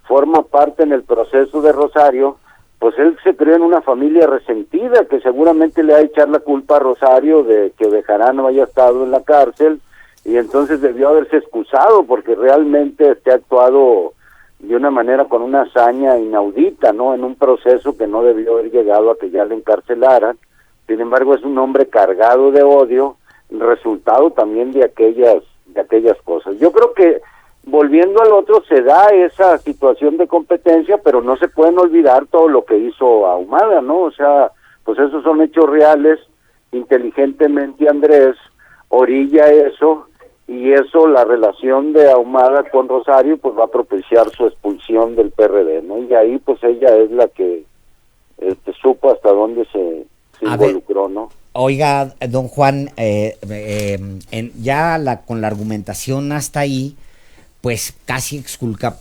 [SPEAKER 5] forma parte en el proceso de Rosario, pues él se creó en una familia resentida, que seguramente le va a echar la culpa a Rosario de que Bejarano haya estado en la cárcel, y entonces debió haberse excusado, porque realmente ha actuado de una manera con una hazaña inaudita, ¿no? En un proceso que no debió haber llegado a que ya le encarcelaran. Sin embargo, es un hombre cargado de odio, resultado también de aquellas cosas. Yo creo que, volviendo al otro, se da esa situación de competencia, pero no se pueden olvidar todo lo que hizo Ahumada, ¿no? O sea, pues esos son hechos reales. Inteligentemente Andrés orilla eso, y eso, la relación de Ahumada con Rosario, pues va a propiciar su expulsión del PRD, ¿no? Y ahí pues ella es la que supo hasta dónde se involucró, ¿no?
[SPEAKER 2] Oiga, don Juan, con la argumentación hasta ahí, pues casi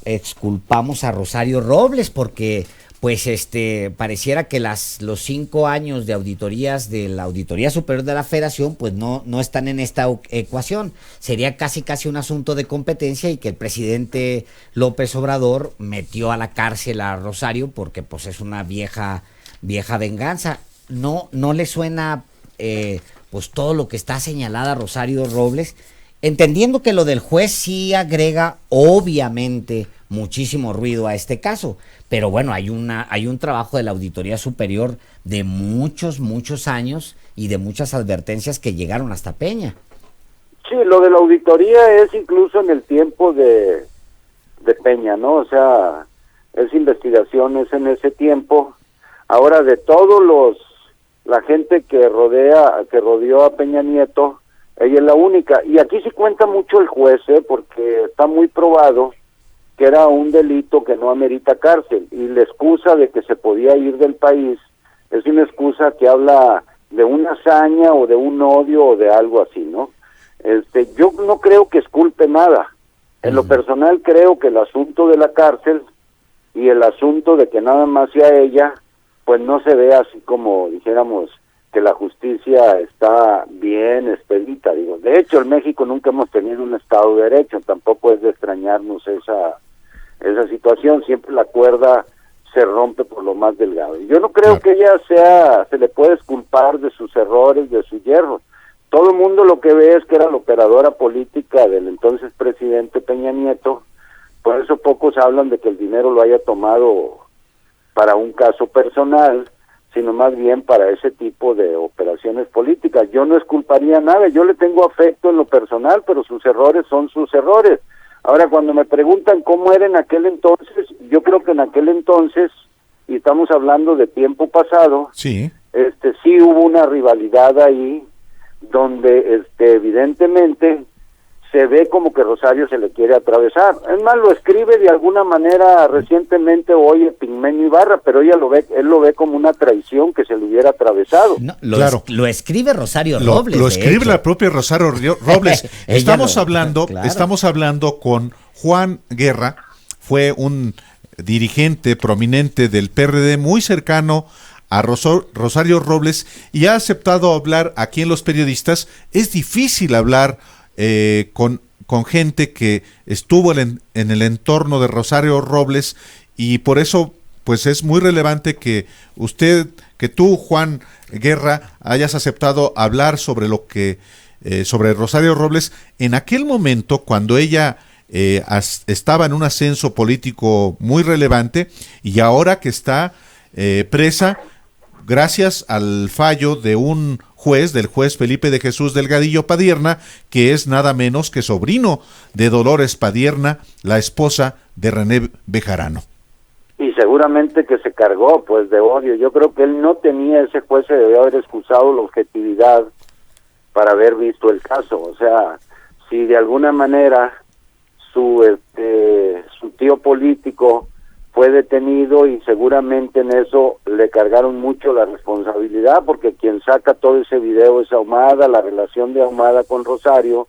[SPEAKER 2] exculpamos a Rosario Robles, porque pues pareciera que los 5 años de auditorías de la Auditoría Superior de la Federación pues no están en esta ecuación. Sería casi un asunto de competencia, y que el presidente López Obrador metió a la cárcel a Rosario porque pues es una vieja venganza. No le suena pues todo lo que está señalada Rosario Robles, entendiendo que lo del juez sí agrega obviamente muchísimo ruido a este caso, pero bueno, hay un trabajo de la Auditoría Superior de muchos años y de muchas advertencias que llegaron hasta Peña.
[SPEAKER 5] Sí, lo de la auditoría es incluso en el tiempo de Peña, ¿no? O sea, esa investigación es en ese tiempo. Ahora, de todos la gente que rodeó a Peña Nieto, ella es la única. Y aquí sí cuenta mucho el juez, porque está muy probado que era un delito que no amerita cárcel, y la excusa de que se podía ir del país es una excusa que habla de una hazaña o de un odio o de algo así, ¿no? Yo no creo que exculpe nada. En lo personal creo que el asunto de la cárcel y el asunto de que nada más sea ella, pues no se ve así como dijéramos que la justicia está bien expedita. Digo, de hecho, en México nunca hemos tenido un Estado de Derecho, tampoco es de extrañarnos esa situación. Siempre la cuerda se rompe por lo más delgado. Y yo no creo que ella se le puede exculpar de sus errores, de su hierro. Todo el mundo lo que ve es que era la operadora política del entonces presidente Peña Nieto. Por eso pocos hablan de que el dinero lo haya tomado para un caso personal, sino más bien para ese tipo de operaciones políticas. Yo no exculparía nada, yo le tengo afecto en lo personal, pero sus errores son sus errores. Ahora, cuando me preguntan cómo era en aquel entonces, yo creo que en aquel entonces, y estamos hablando de tiempo pasado, sí hubo una rivalidad ahí, donde evidentemente se ve como que Rosario se le quiere atravesar. Es más, lo escribe de alguna manera recientemente hoy Epigmenio Ibarra, pero él lo ve como una traición que se le hubiera atravesado.
[SPEAKER 2] No,
[SPEAKER 1] Claro.
[SPEAKER 2] lo escribe Rosario
[SPEAKER 1] Lo
[SPEAKER 2] Robles.
[SPEAKER 1] lo
[SPEAKER 2] de
[SPEAKER 1] escribe
[SPEAKER 2] hecho.
[SPEAKER 1] la propia Rosario Robles.
[SPEAKER 2] Ella
[SPEAKER 1] Estamos
[SPEAKER 2] lo-
[SPEAKER 1] hablando,
[SPEAKER 2] claro.
[SPEAKER 1] estamos hablando con Juan Guerra, fue un dirigente prominente del PRD muy cercano a Rosario Robles y ha aceptado hablar aquí en Los Periodistas. Es difícil hablar con gente que estuvo en el entorno de Rosario Robles, y por eso pues es muy relevante que tú, Juan Guerra, hayas aceptado hablar sobre lo que sobre Rosario Robles en aquel momento cuando ella estaba en un ascenso político muy relevante, y ahora que está presa gracias al fallo de del juez Felipe de Jesús Delgadillo Padierna, que es nada menos que sobrino de Dolores Padierna, la esposa de René Bejarano.
[SPEAKER 5] Y seguramente que se cargó pues de odio. Yo creo que él no tenía, ese juez se debió haber excusado la objetividad para haber visto el caso. O sea, si de alguna manera su tío político fue detenido, y seguramente en eso le cargaron mucho la responsabilidad, porque quien saca todo ese video es Ahumada, la relación de Ahumada con Rosario,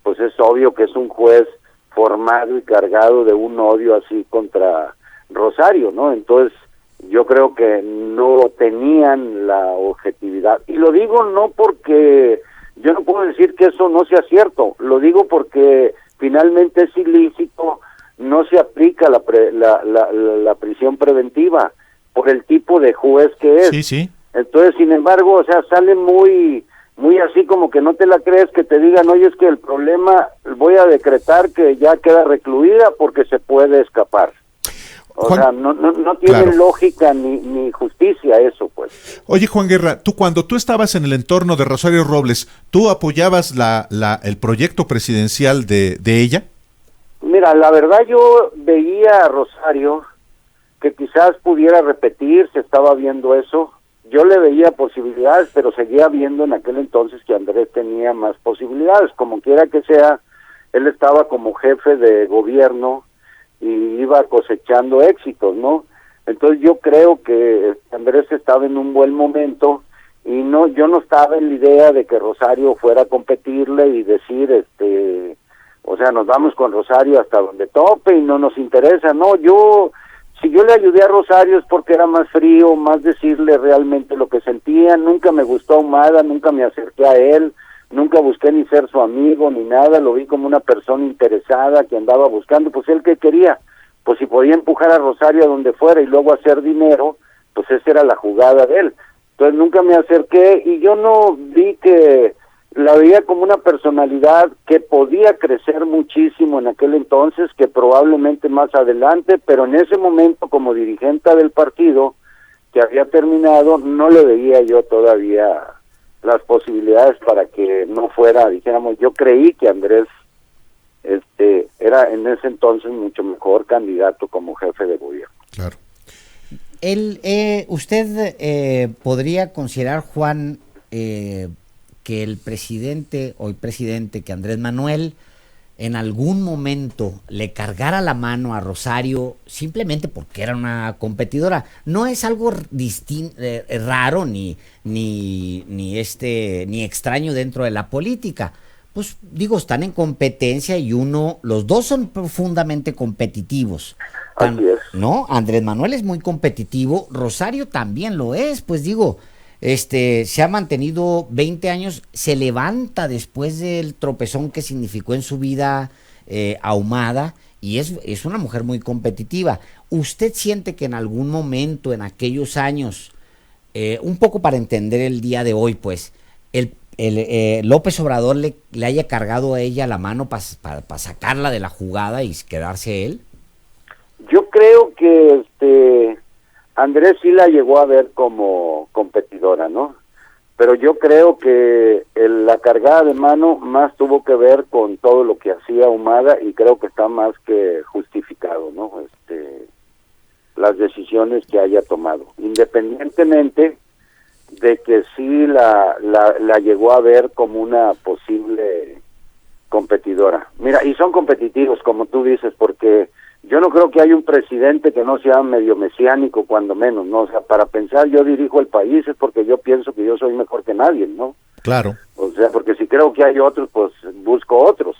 [SPEAKER 5] pues es obvio que es un juez formado y cargado de un odio así contra Rosario, ¿no? Entonces yo creo que no tenían la objetividad, y lo digo no porque yo no puedo decir que eso no sea cierto, lo digo porque finalmente es ilícito, no se aplica la prisión preventiva por el tipo de juez que es.
[SPEAKER 1] Sí, sí.
[SPEAKER 5] Entonces, sin embargo, o sea, sale muy así como que no te la crees, que te digan, oye, es que el problema, voy a decretar que ya queda recluida porque se puede escapar. O
[SPEAKER 1] Juan,
[SPEAKER 5] sea, no tiene
[SPEAKER 1] claro.
[SPEAKER 5] lógica ni justicia eso, pues.
[SPEAKER 1] Oye, Juan Guerra, cuando tú estabas en el entorno de Rosario Robles, ¿tú apoyabas el proyecto presidencial de ella?
[SPEAKER 5] Mira, la verdad yo veía a Rosario que quizás pudiera repetir, se estaba viendo eso. Yo le veía posibilidades, pero seguía viendo en aquel entonces que Andrés tenía más posibilidades. Como quiera que sea, él estaba como jefe de gobierno y iba cosechando éxitos, ¿no? Entonces yo creo que Andrés estaba en un buen momento, y yo no estaba en la idea de que Rosario fuera a competirle y decir, o sea, nos vamos con Rosario hasta donde tope y no nos interesa. No, si yo le ayudé a Rosario es porque era más frío, más decirle realmente lo que sentía. Nunca me gustó Ahumada, nunca me acerqué a él, nunca busqué ni ser su amigo ni nada, lo vi como una persona interesada que andaba buscando, pues él que quería, pues si podía empujar a Rosario a donde fuera y luego hacer dinero, pues esa era la jugada de él. Entonces nunca me acerqué, y yo no vi que la veía como una personalidad que podía crecer muchísimo en aquel entonces, que probablemente más adelante, pero en ese momento como dirigente del partido que había terminado, no le veía yo todavía las posibilidades para que no fuera, dijéramos, yo creí que Andrés era en ese entonces mucho mejor candidato como jefe de gobierno.
[SPEAKER 1] Claro.
[SPEAKER 2] ¿Usted podría considerar, Juan, que el presidente, hoy presidente, que Andrés Manuel, en algún momento le cargara la mano a Rosario simplemente porque era una competidora? No es algo raro ni extraño dentro de la política. Pues digo, están en competencia y los dos son profundamente competitivos.
[SPEAKER 5] Así es.
[SPEAKER 2] ¿No? Andrés Manuel es muy competitivo, Rosario también lo es, pues digo, se ha mantenido 20 años, se levanta después del tropezón que significó en su vida Ahumada, y es una mujer muy competitiva. ¿Usted siente que en algún momento, en aquellos años, un poco para entender el día de hoy, pues, López Obrador le haya cargado a ella la mano para sacarla de la jugada y quedarse él?
[SPEAKER 5] Yo creo que Andrés sí la llegó a ver como competidora, ¿no? Pero yo creo que la cargada de mano más tuvo que ver con todo lo que hacía Ahumada, y creo que está más que justificado, ¿no? Las decisiones que haya tomado, independientemente de que sí la llegó a ver como una posible competidora. Mira, y son competitivos, como tú dices, porque yo no creo que haya un presidente que no sea medio mesiánico, cuando menos, ¿no? O sea, para pensar yo dirijo el país es porque yo pienso que yo soy mejor que nadie, ¿no?
[SPEAKER 1] Claro.
[SPEAKER 5] O sea, porque si creo que hay otros, pues busco otros.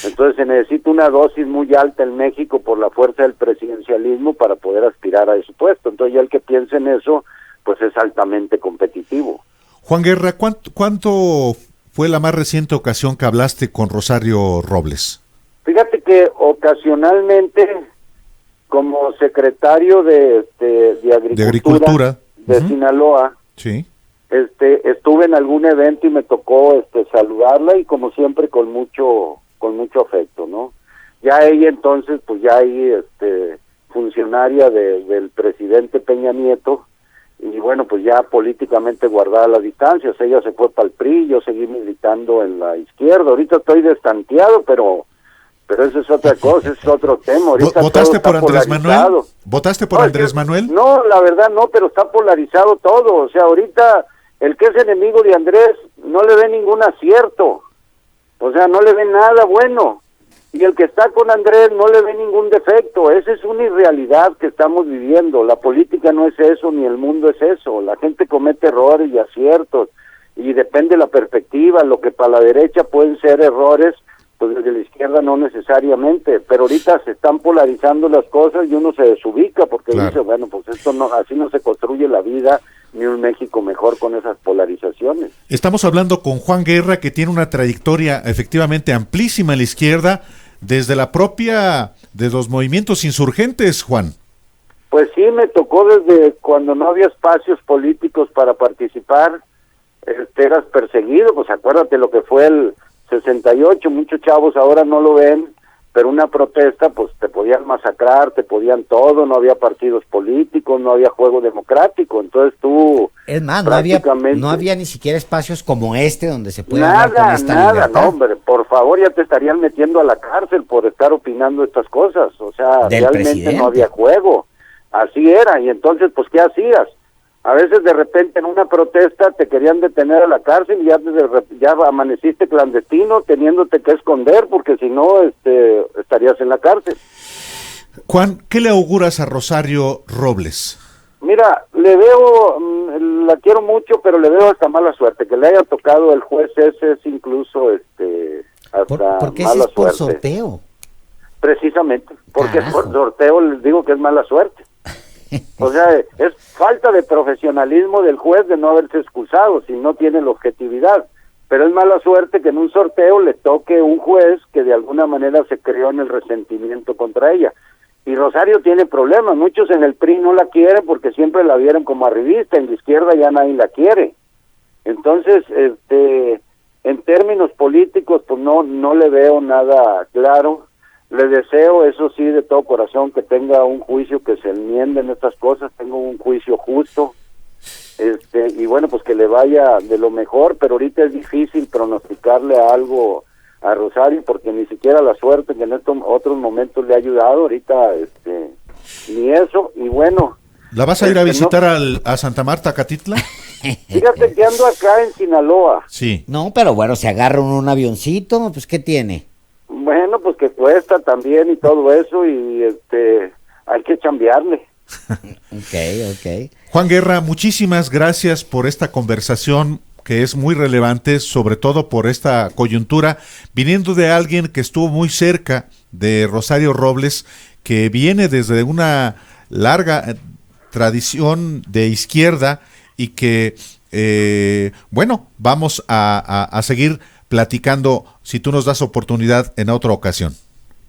[SPEAKER 5] Entonces se necesita una dosis muy alta en México por la fuerza del presidencialismo para poder aspirar a ese puesto. Entonces ya el que piense en eso, pues es altamente competitivo.
[SPEAKER 1] Juan Guerra, ¿cuánto fue la más reciente ocasión que hablaste con Rosario Robles?
[SPEAKER 5] Fíjate que ocasionalmente, como secretario de Agricultura de Sinaloa,
[SPEAKER 1] sí,
[SPEAKER 5] estuve en algún evento y me tocó saludarla, y como siempre con mucho afecto, ¿no? Ya ella entonces, pues ya ahí funcionaria del presidente Peña Nieto, y bueno, pues ya políticamente guardada las distancias. Ella se fue para el PRI, yo seguí militando en la izquierda. Ahorita estoy destanteado, pero eso es otra cosa, es otro tema. Ahorita
[SPEAKER 1] ¿Votaste por Andrés
[SPEAKER 5] Manuel?
[SPEAKER 1] ¿Votaste por Andrés Manuel?
[SPEAKER 5] No, la verdad no, pero está polarizado todo. O sea, ahorita el que es enemigo de Andrés no le ve ningún acierto. O sea, no le ve nada bueno. Y el que está con Andrés no le ve ningún defecto. Esa es una irrealidad que estamos viviendo. La política no es eso, ni el mundo es eso. La gente comete errores y aciertos, y depende de la perspectiva. Lo que para la derecha pueden ser errores, pues desde la izquierda no necesariamente. Pero ahorita se están polarizando las cosas y uno se desubica porque dice, bueno, pues esto no, así no se construye la vida ni un México mejor con esas polarizaciones.
[SPEAKER 1] Estamos hablando con Juan Guerra, que tiene una trayectoria efectivamente amplísima en la izquierda, desde de los movimientos insurgentes, Juan.
[SPEAKER 5] Pues sí, me tocó desde cuando no había espacios políticos para participar, eras perseguido. Pues acuérdate lo que fue el 68, muchos chavos ahora no lo ven, pero una protesta, pues te podían masacrar, te podían todo, no había partidos políticos, no había juego democrático, entonces tú...
[SPEAKER 2] Es más, no había ni siquiera espacios como donde se puede
[SPEAKER 5] hablar
[SPEAKER 2] con esta libertad.
[SPEAKER 5] No, hombre, por favor, ya te estarían metiendo a la cárcel por estar opinando estas cosas. O sea, realmente no había juego, así era. Y entonces, pues, ¿qué hacías? A veces de repente en una protesta te querían detener a la cárcel y ya amaneciste clandestino, teniéndote que esconder, porque si no estarías en la cárcel.
[SPEAKER 1] Juan, ¿qué le auguras a Rosario Robles?
[SPEAKER 5] Mira, le veo, la quiero mucho, pero le veo hasta mala suerte. Que le haya tocado el juez ese es incluso hasta
[SPEAKER 2] ¿Por qué
[SPEAKER 5] mala
[SPEAKER 2] es por
[SPEAKER 5] suerte.
[SPEAKER 2] sorteo?
[SPEAKER 5] Precisamente, porque por sorteo les digo que es mala suerte. O sea, es falta de profesionalismo del juez de no haberse excusado, si no tiene la objetividad. Pero es mala suerte que en un sorteo le toque un juez que de alguna manera se creó en el resentimiento contra ella. Y Rosario tiene problemas, muchos en el PRI no la quieren porque siempre la vieron como arribista, en la izquierda ya nadie la quiere. Entonces, en términos políticos, pues no le veo nada claro. Le deseo, eso sí, de todo corazón, que tenga un juicio, que se enmienden estas cosas, tenga un juicio justo, y bueno, pues que le vaya de lo mejor, pero ahorita es difícil pronosticarle algo a Rosario, porque ni siquiera la suerte que en estos otros momentos le ha ayudado, ahorita, ni eso, y bueno.
[SPEAKER 1] ¿La vas a ir a visitar a Santa Marta, Catitla?
[SPEAKER 5] Fíjate que ando acá en Sinaloa.
[SPEAKER 1] Sí.
[SPEAKER 2] No, pero bueno, se agarra un avioncito, pues ¿qué tiene?
[SPEAKER 5] Bueno, pues que cuesta también y todo eso, y hay que chambearle.
[SPEAKER 2] Ok.
[SPEAKER 1] Juan Guerra, muchísimas gracias por esta conversación que es muy relevante, sobre todo por esta coyuntura, viniendo de alguien que estuvo muy cerca de Rosario Robles, que viene desde una larga tradición de izquierda y que, bueno, vamos a seguir platicando si tú nos das oportunidad en otra ocasión.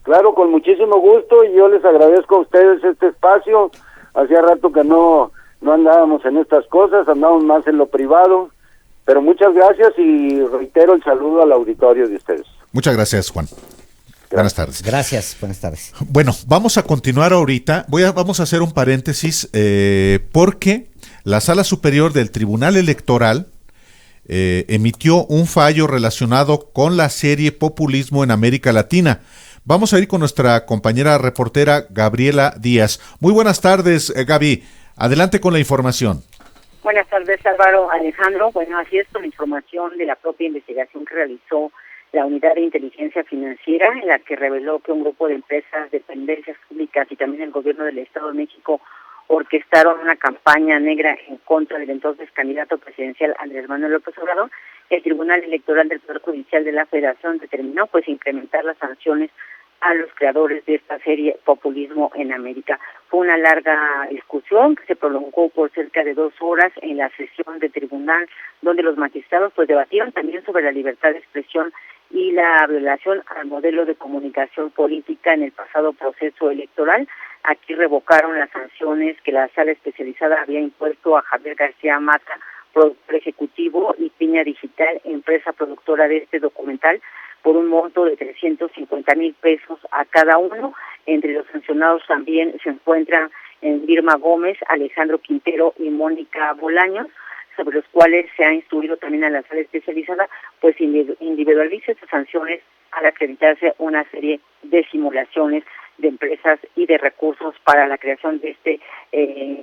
[SPEAKER 5] Claro, con muchísimo gusto, y yo les agradezco a ustedes este espacio. Hacía rato que no andábamos en estas cosas, andamos más en lo privado, pero muchas gracias y reitero el saludo al auditorio de ustedes.
[SPEAKER 1] Muchas gracias, Juan. Buenas tardes.
[SPEAKER 2] Gracias, buenas tardes.
[SPEAKER 1] Bueno, vamos a continuar ahorita. Vamos a hacer un paréntesis porque la Sala Superior del Tribunal Electoral emitió un fallo relacionado con la serie Populismo en América Latina. Vamos a ir con nuestra compañera reportera Gabriela Díaz. Muy buenas tardes, Gaby. Adelante con la información.
[SPEAKER 7] Buenas tardes, Álvaro, Alejandro. Bueno, así es, con información de la propia investigación que realizó la Unidad de Inteligencia Financiera, en la que reveló que un grupo de empresas, dependencias públicas y también el gobierno del Estado de México orquestaron una campaña negra en contra del entonces candidato presidencial Andrés Manuel López Obrador. El Tribunal Electoral del Poder Judicial de la Federación determinó incrementar las sanciones a los creadores de esta serie Populismo en América. Fue una larga discusión que se prolongó por cerca de 2 horas en la sesión de tribunal, donde los magistrados debatieron también sobre la libertad de expresión y la violación al modelo de comunicación política en el pasado proceso electoral. Aquí revocaron las sanciones que la sala especializada había impuesto a Javier García Mata, productor ejecutivo, y Piña Digital, empresa productora de este documental, por un monto de 350,000 pesos a cada uno. Entre los sancionados también se encuentran Irma Gómez, Alejandro Quintero y Mónica Bolaños, sobre los cuales se ha instruido también a la sala especializada, individualice sus sanciones al acreditarse una serie de simulaciones de empresas y de recursos para la creación de este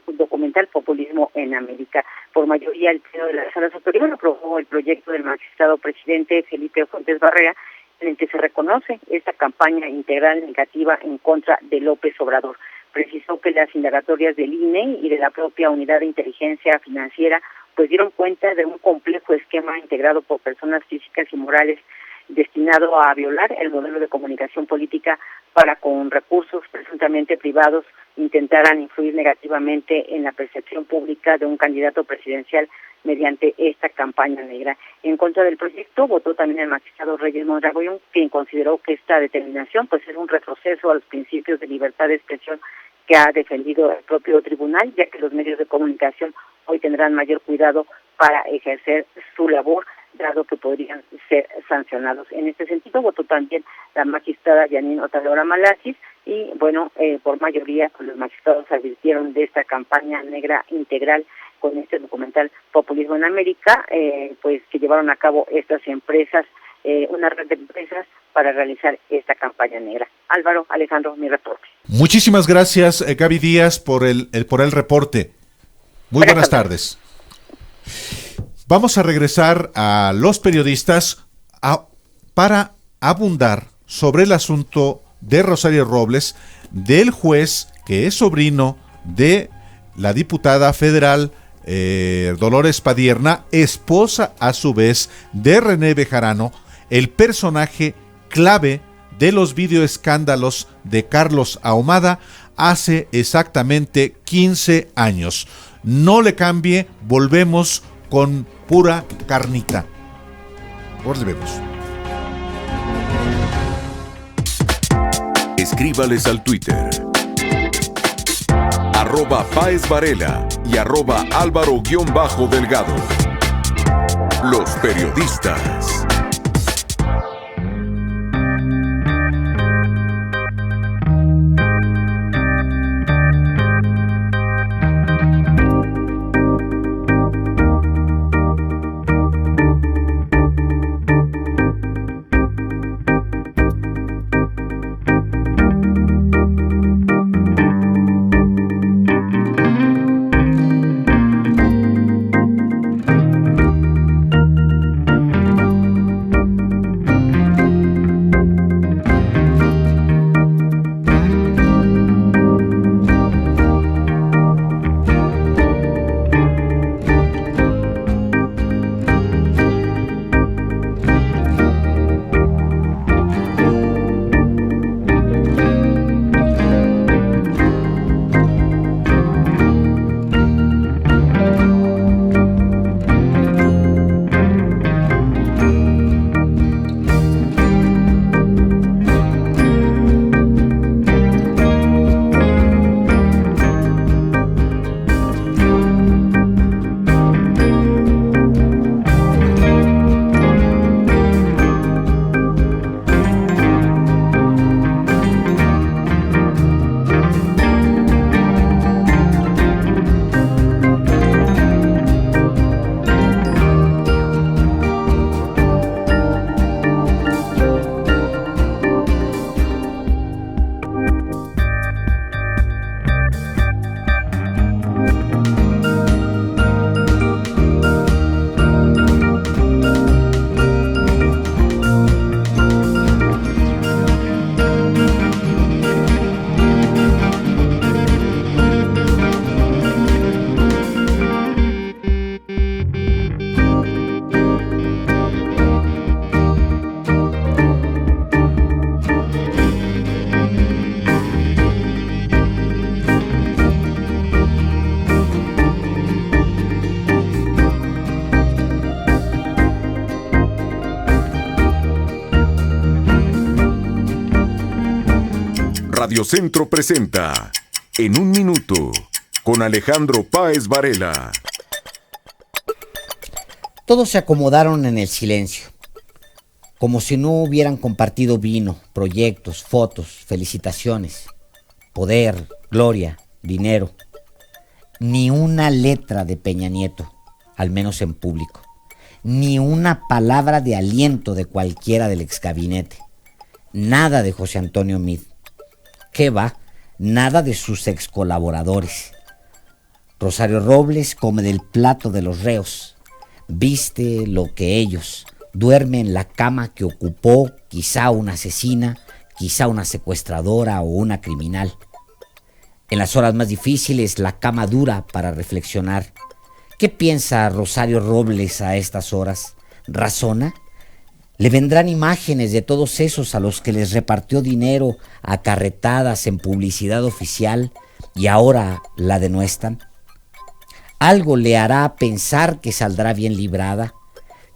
[SPEAKER 7] documental Populismo en América. Por mayoría, el Pleno de la Sala Superior aprobó el proyecto del magistrado presidente Felipe Fuentes Barrera, en el que se reconoce esta campaña integral negativa en contra de López Obrador. Precisó que las indagatorias del INE y de la propia Unidad de Inteligencia Financiera dieron cuenta de un complejo esquema integrado por personas físicas y morales destinado a violar el modelo de comunicación política para, con recursos presuntamente privados, intentaran influir negativamente en la percepción pública de un candidato presidencial mediante esta campaña negra. En contra del proyecto votó también el magistrado Reyes Mondragón, quien consideró que esta determinación es un retroceso a los principios de libertad de expresión que ha defendido el propio tribunal, ya que los medios de comunicación hoy tendrán mayor cuidado para ejercer su labor, dado que podrían ser sancionados. En este sentido, votó también la magistrada Yanine Otalora Malasis y, por mayoría, los magistrados advirtieron de esta campaña negra integral con este documental Populismo en América, que llevaron a cabo estas empresas, una red de empresas para realizar esta campaña negra. Álvaro, Alejandro, mi reporte.
[SPEAKER 1] Muchísimas gracias, Gaby Díaz, por el reporte. Muy buenas tardes. Vamos a regresar a los periodistas para abundar sobre el asunto de Rosario Robles, del juez que es sobrino de la diputada federal Dolores Padierna, esposa a su vez de René Bejarano, el personaje clave de los videoescándalos de Carlos Ahumada hace exactamente 15 años. No le cambie, volvemos con pura carnita. Volvemos.
[SPEAKER 3] Escríbales al Twitter @PáezVarela y @Álvaro_Delgado. Los periodistas. Radio Centro presenta En un Minuto con Alejandro Páez Varela.
[SPEAKER 2] Todos se acomodaron en el silencio, como si no hubieran compartido vino, proyectos, fotos, felicitaciones, poder, gloria, dinero. Ni una letra de Peña Nieto, al menos en público. Ni una palabra de aliento de cualquiera del exgabinete. Nada de José Antonio Meade. ¿Qué va? Nada de sus excolaboradores. Rosario Robles come del plato de los reos. Viste lo que ellos. Duerme en la cama que ocupó quizá una asesina, quizá una secuestradora o una criminal. En las horas más difíciles, la cama dura para reflexionar. ¿Qué piensa Rosario Robles a estas horas? ¿Razona? ¿Le vendrán imágenes de todos esos a los que les repartió dinero a carretadas en publicidad oficial y ahora la denuestan? ¿Algo le hará pensar que saldrá bien librada?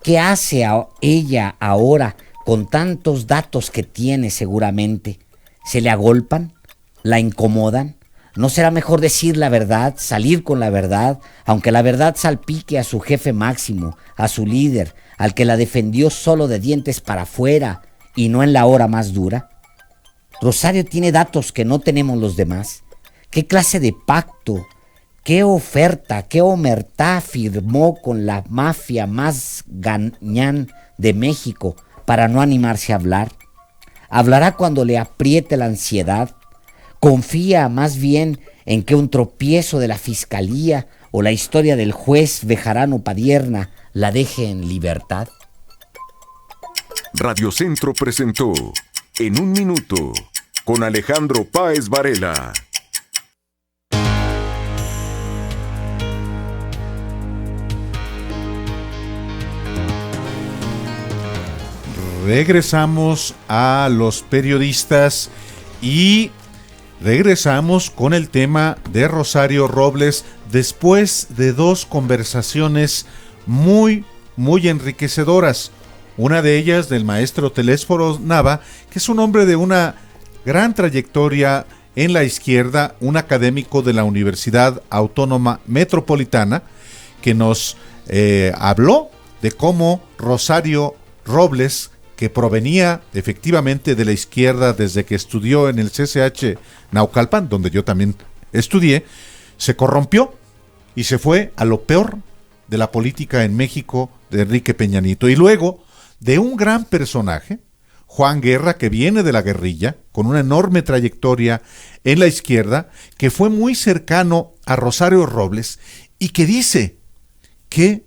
[SPEAKER 2] ¿Qué hace ella ahora con tantos datos que tiene seguramente? ¿Se le agolpan? ¿La incomodan? ¿No será mejor decir la verdad, salir con la verdad, aunque la verdad salpique a su jefe máximo, a su líder, al que la defendió solo de dientes para afuera y no en la hora más dura? Rosario tiene datos que no tenemos los demás. ¿Qué clase de pacto, qué oferta, qué omertá firmó con la mafia más gañán de México para no animarse a hablar? ¿Hablará cuando le apriete la ansiedad? ¿Confía más bien en que un tropiezo de la fiscalía o la historia del juez Bejarano Padierna la deje en libertad?
[SPEAKER 3] Radio Centro presentó En un Minuto con Alejandro Páez Varela.
[SPEAKER 1] Regresamos a los periodistas y regresamos con el tema de Rosario Robles después de dos conversaciones muy enriquecedoras. Una de ellas del maestro Telésforo Nava, que es un hombre de una gran trayectoria en la izquierda, un académico de la Universidad Autónoma Metropolitana, que nos habló de cómo Rosario Robles, que provenía efectivamente de la izquierda desde que estudió en el CCH Naucalpan, donde yo también estudié, se corrompió y se fue a lo peor de la política en México de Enrique Peña Nieto. Y luego de un gran personaje, Juan Guerra, que viene de la guerrilla, con una enorme trayectoria en la izquierda, que fue muy cercano a Rosario Robles y que dice que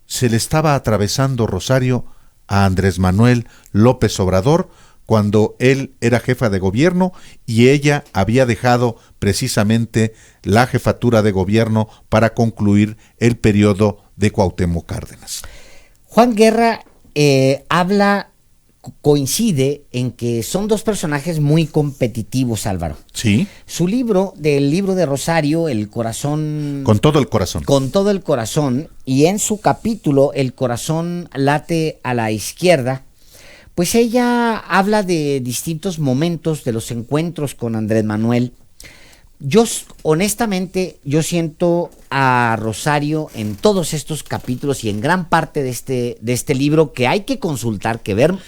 [SPEAKER 1] se le estaba atravesando Rosario a Andrés Manuel López Obrador cuando él era jefa de gobierno y ella había dejado precisamente la jefatura de gobierno para concluir el periodo de Cuauhtémoc Cárdenas.
[SPEAKER 2] Juan Guerra coincide en que son dos personajes muy competitivos, Álvaro.
[SPEAKER 1] Sí.
[SPEAKER 2] Su libro, del libro de Rosario, El corazón...
[SPEAKER 1] Con todo el corazón.
[SPEAKER 2] Con todo el corazón, y en su capítulo, El corazón late a la izquierda, pues ella habla de distintos momentos de los encuentros con Andrés Manuel. Yo, honestamente, yo siento a Rosario en todos estos capítulos y en gran parte de este libro, que hay que consultar,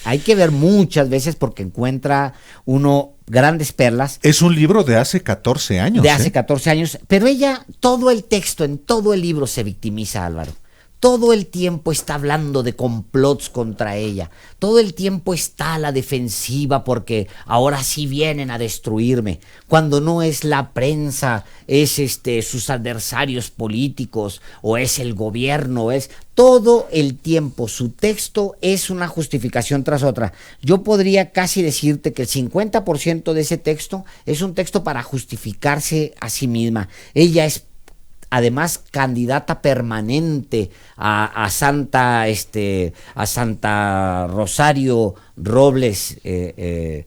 [SPEAKER 2] hay que ver muchas veces porque encuentra uno grandes perlas.
[SPEAKER 1] Es un libro de hace 14 años.
[SPEAKER 2] De hace 14 años, pero ella, todo el texto, en todo el libro se victimiza, Álvaro. Todo el tiempo está hablando de complots contra ella. Todo el tiempo está a la defensiva porque ahora sí vienen a destruirme. Cuando no es la prensa, es sus adversarios políticos o es el gobierno, es todo el tiempo. Su texto es una justificación tras otra. Yo podría casi decirte que el 50% de ese texto es un texto para justificarse a sí misma. Ella es además candidata permanente a Santa Rosario Robles de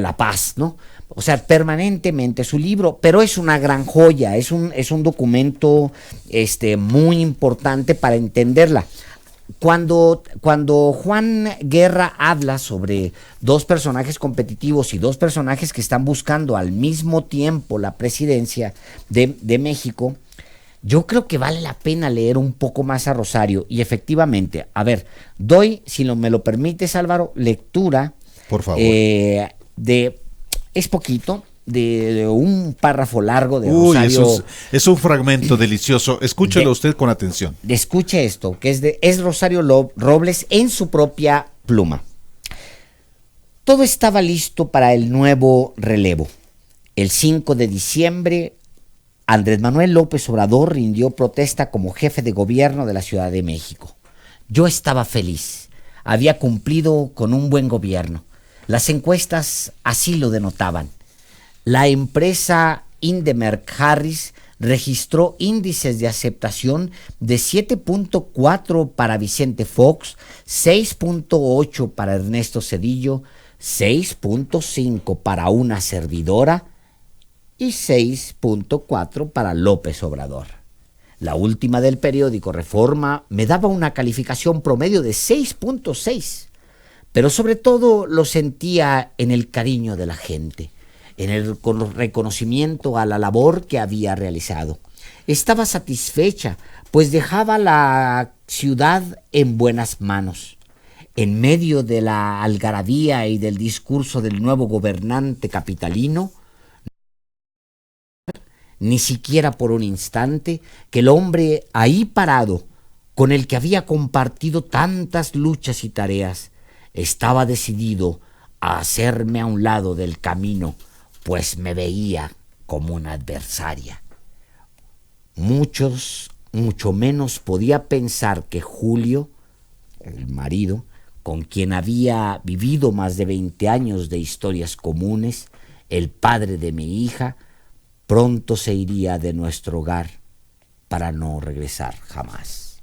[SPEAKER 2] La Paz, ¿no? O sea, permanentemente su libro, pero es una gran joya, es un documento muy importante para entenderla. cuando Juan Guerra habla sobre dos personajes competitivos y dos personajes que están buscando al mismo tiempo la presidencia de México, yo creo que vale la pena leer un poco más a Rosario. Y efectivamente, a ver, doy, si me lo permites, Álvaro, lectura.
[SPEAKER 1] Por favor.
[SPEAKER 2] Es poquito, de un párrafo largo de
[SPEAKER 1] Uy,
[SPEAKER 2] Rosario.
[SPEAKER 1] es un fragmento delicioso. Escúchelo usted con atención.
[SPEAKER 2] Escuche esto, que es Rosario Robles en su propia pluma. Todo estaba listo para el nuevo relevo. El 5 de diciembre, Andrés Manuel López Obrador rindió protesta como jefe de gobierno de la Ciudad de México. Yo estaba feliz. Había cumplido con un buen gobierno. Las encuestas así lo denotaban. La empresa Indemerc Harris registró índices de aceptación de 7.4 para Vicente Fox, 6.8 para Ernesto Zedillo, 6.5 para una servidora y 6.4 para López Obrador. La última del periódico Reforma me daba una calificación promedio de 6.6, pero sobre todo lo sentía en el cariño de la gente, en el reconocimiento a la labor que había realizado. Estaba satisfecha, pues dejaba la ciudad en buenas manos. En medio de la algarabía y del discurso del nuevo gobernante capitalino, ni siquiera por un instante, que el hombre ahí parado, con el que había compartido tantas luchas y tareas, estaba decidido a hacerme a un lado del camino, pues me veía como una adversaria. Mucho menos podía pensar que Julio, el marido, con quien había vivido más de 20 años de historias comunes, el padre de mi hija, pronto se iría de nuestro hogar para no regresar jamás.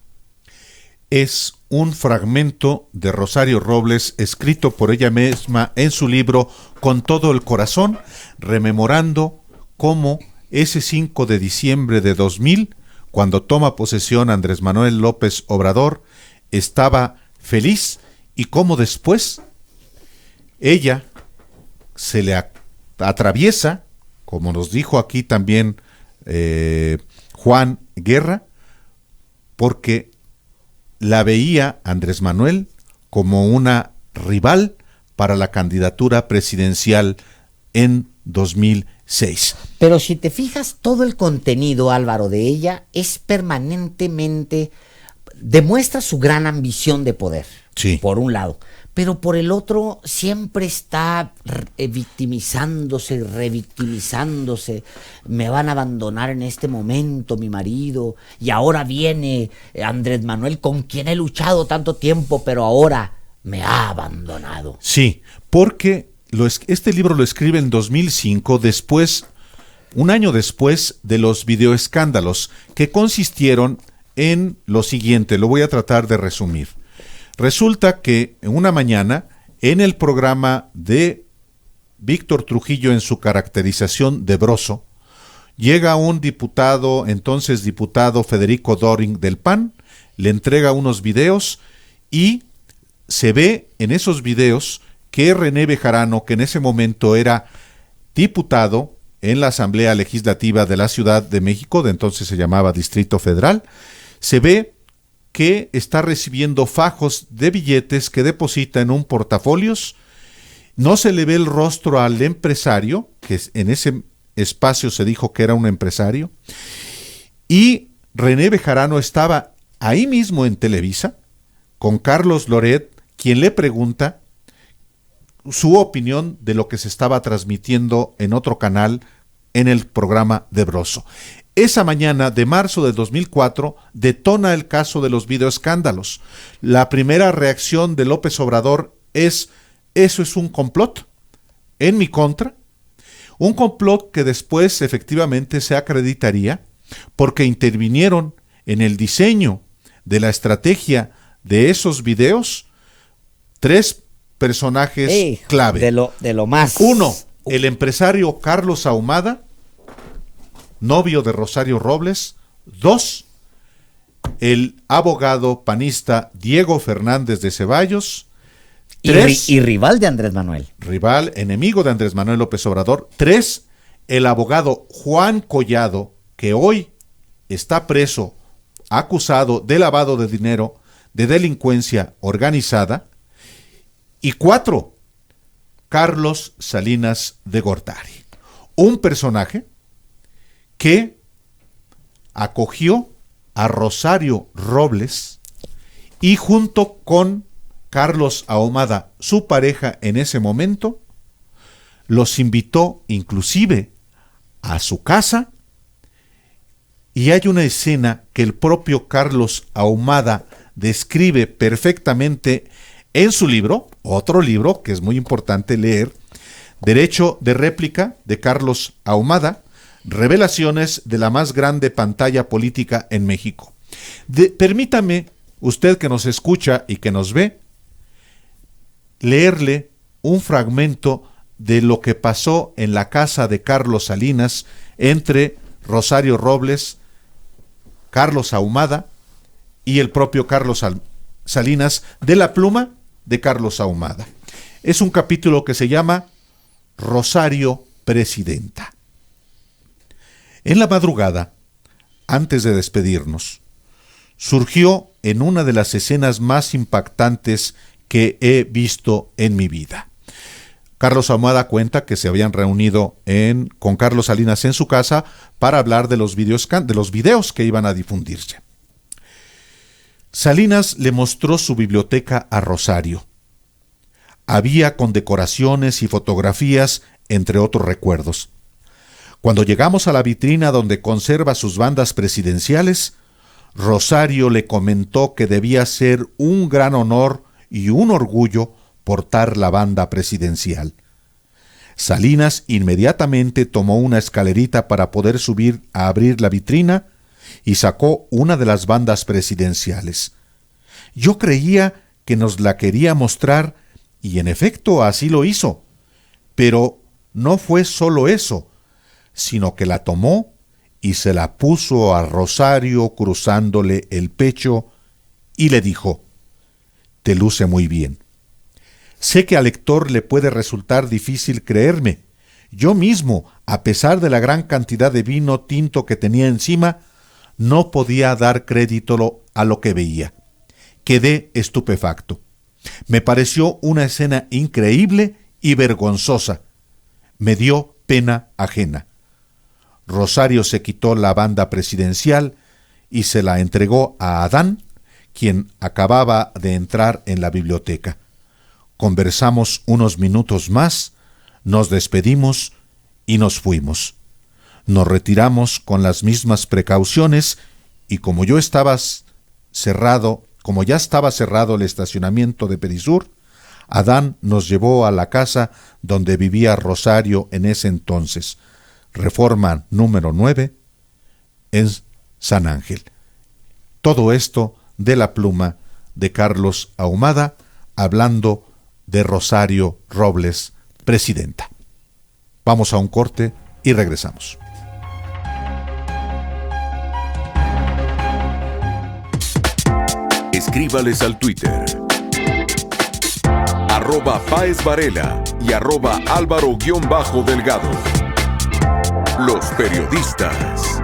[SPEAKER 1] Es un fragmento de Rosario Robles escrito por ella misma en su libro Con todo el corazón, rememorando cómo ese 5 de diciembre de 2000, cuando toma posesión Andrés Manuel López Obrador, estaba feliz y cómo después ella se le atraviesa, como nos dijo aquí también Juan Guerra, porque la veía Andrés Manuel como una rival para la candidatura presidencial en 2006.
[SPEAKER 2] Pero si te fijas, todo el contenido, Álvaro, de ella es permanentemente, demuestra su gran ambición de poder,
[SPEAKER 1] sí,
[SPEAKER 2] por un lado, pero por el otro siempre está victimizándose, revictimizándose. Me van a abandonar en este momento mi marido, y ahora viene Andrés Manuel, con quien he luchado tanto tiempo, pero ahora me ha abandonado.
[SPEAKER 1] Sí, porque este libro lo escribe en 2005, un año después de los videoescándalos, que consistieron en lo siguiente. Lo voy a tratar de resumir. Resulta que en una mañana, en el programa de Víctor Trujillo en su caracterización de Broso, llega un entonces diputado Federico Doring del PAN, le entrega unos videos y se ve en esos videos que René Bejarano, que en ese momento era diputado en la Asamblea Legislativa de la Ciudad de México, de entonces se llamaba Distrito Federal, se ve que está recibiendo fajos de billetes que deposita en un portafolios. No se le ve el rostro al empresario, que en ese espacio se dijo que era un empresario, y René Bejarano estaba ahí mismo en Televisa, con Carlos Loret, quien le pregunta su opinión de lo que se estaba transmitiendo en otro canal en el programa de Broso. Esa mañana de marzo de 2004 detona el caso de los videoescándalos. La primera reacción de López Obrador es: eso es un complot en mi contra. Un complot que después efectivamente se acreditaría porque intervinieron en el diseño de la estrategia de esos videos 3 personajes clave.
[SPEAKER 2] De lo más.
[SPEAKER 1] 1, el empresario Carlos Ahumada, novio de Rosario Robles. 2, el abogado panista Diego Fernández de Ceballos.
[SPEAKER 2] Y rival de Andrés Manuel.
[SPEAKER 1] Rival, enemigo de Andrés Manuel López Obrador. 3, el abogado Juan Collado, que hoy está preso, acusado de lavado de dinero, de delincuencia organizada. Y 4, Carlos Salinas de Gortari, un personaje que acogió a Rosario Robles y junto con Carlos Ahumada, su pareja en ese momento, los invitó inclusive a su casa, y hay una escena que el propio Carlos Ahumada describe perfectamente en su libro, otro libro que es muy importante leer, Derecho de réplica, de Carlos Ahumada, revelaciones de la más grande pantalla política en México. Permítame, usted que nos escucha y que nos ve, leerle un fragmento de lo que pasó en la casa de Carlos Salinas entre Rosario Robles, Carlos Ahumada y el propio Carlos Salinas, de la pluma de Carlos Ahumada. Es un capítulo que se llama Rosario Presidenta. En la madrugada, antes de despedirnos, surgió en una de las escenas más impactantes que he visto en mi vida. Carlos Ahumada cuenta que se habían reunido con Carlos Salinas en su casa para hablar de los videos que iban a difundirse. Salinas le mostró su biblioteca a Rosario. Había condecoraciones y fotografías, entre otros recuerdos. Cuando llegamos a la vitrina donde conserva sus bandas presidenciales, Rosario le comentó que debía ser un gran honor y un orgullo portar la banda presidencial. Salinas inmediatamente tomó una escalerita para poder subir a abrir la vitrina y sacó una de las bandas presidenciales. Yo creía que nos la quería mostrar y en efecto así lo hizo, pero no fue solo eso, sino que la tomó y se la puso a Rosario cruzándole el pecho y le dijo: «Te luce muy bien. Sé que al lector le puede resultar difícil creerme. Yo mismo, a pesar de la gran cantidad de vino tinto que tenía encima, no podía dar crédito a lo que veía. Quedé estupefacto. Me pareció una escena increíble y vergonzosa. Me dio pena ajena». Rosario se quitó la banda presidencial y se la entregó a Adán, quien acababa de entrar en la biblioteca. Conversamos unos minutos más, nos despedimos y nos fuimos. Nos retiramos con las mismas precauciones y como ya estaba cerrado el estacionamiento de Perisur, Adán nos llevó a la casa donde vivía Rosario en ese entonces, Reforma número 9, en San Ángel. Todo esto de la pluma de Carlos Ahumada, hablando de Rosario Robles, presidenta. Vamos a un corte y regresamos.
[SPEAKER 3] Escríbales al Twitter @PáezVarela y @Álvaro_Delgado. Los periodistas.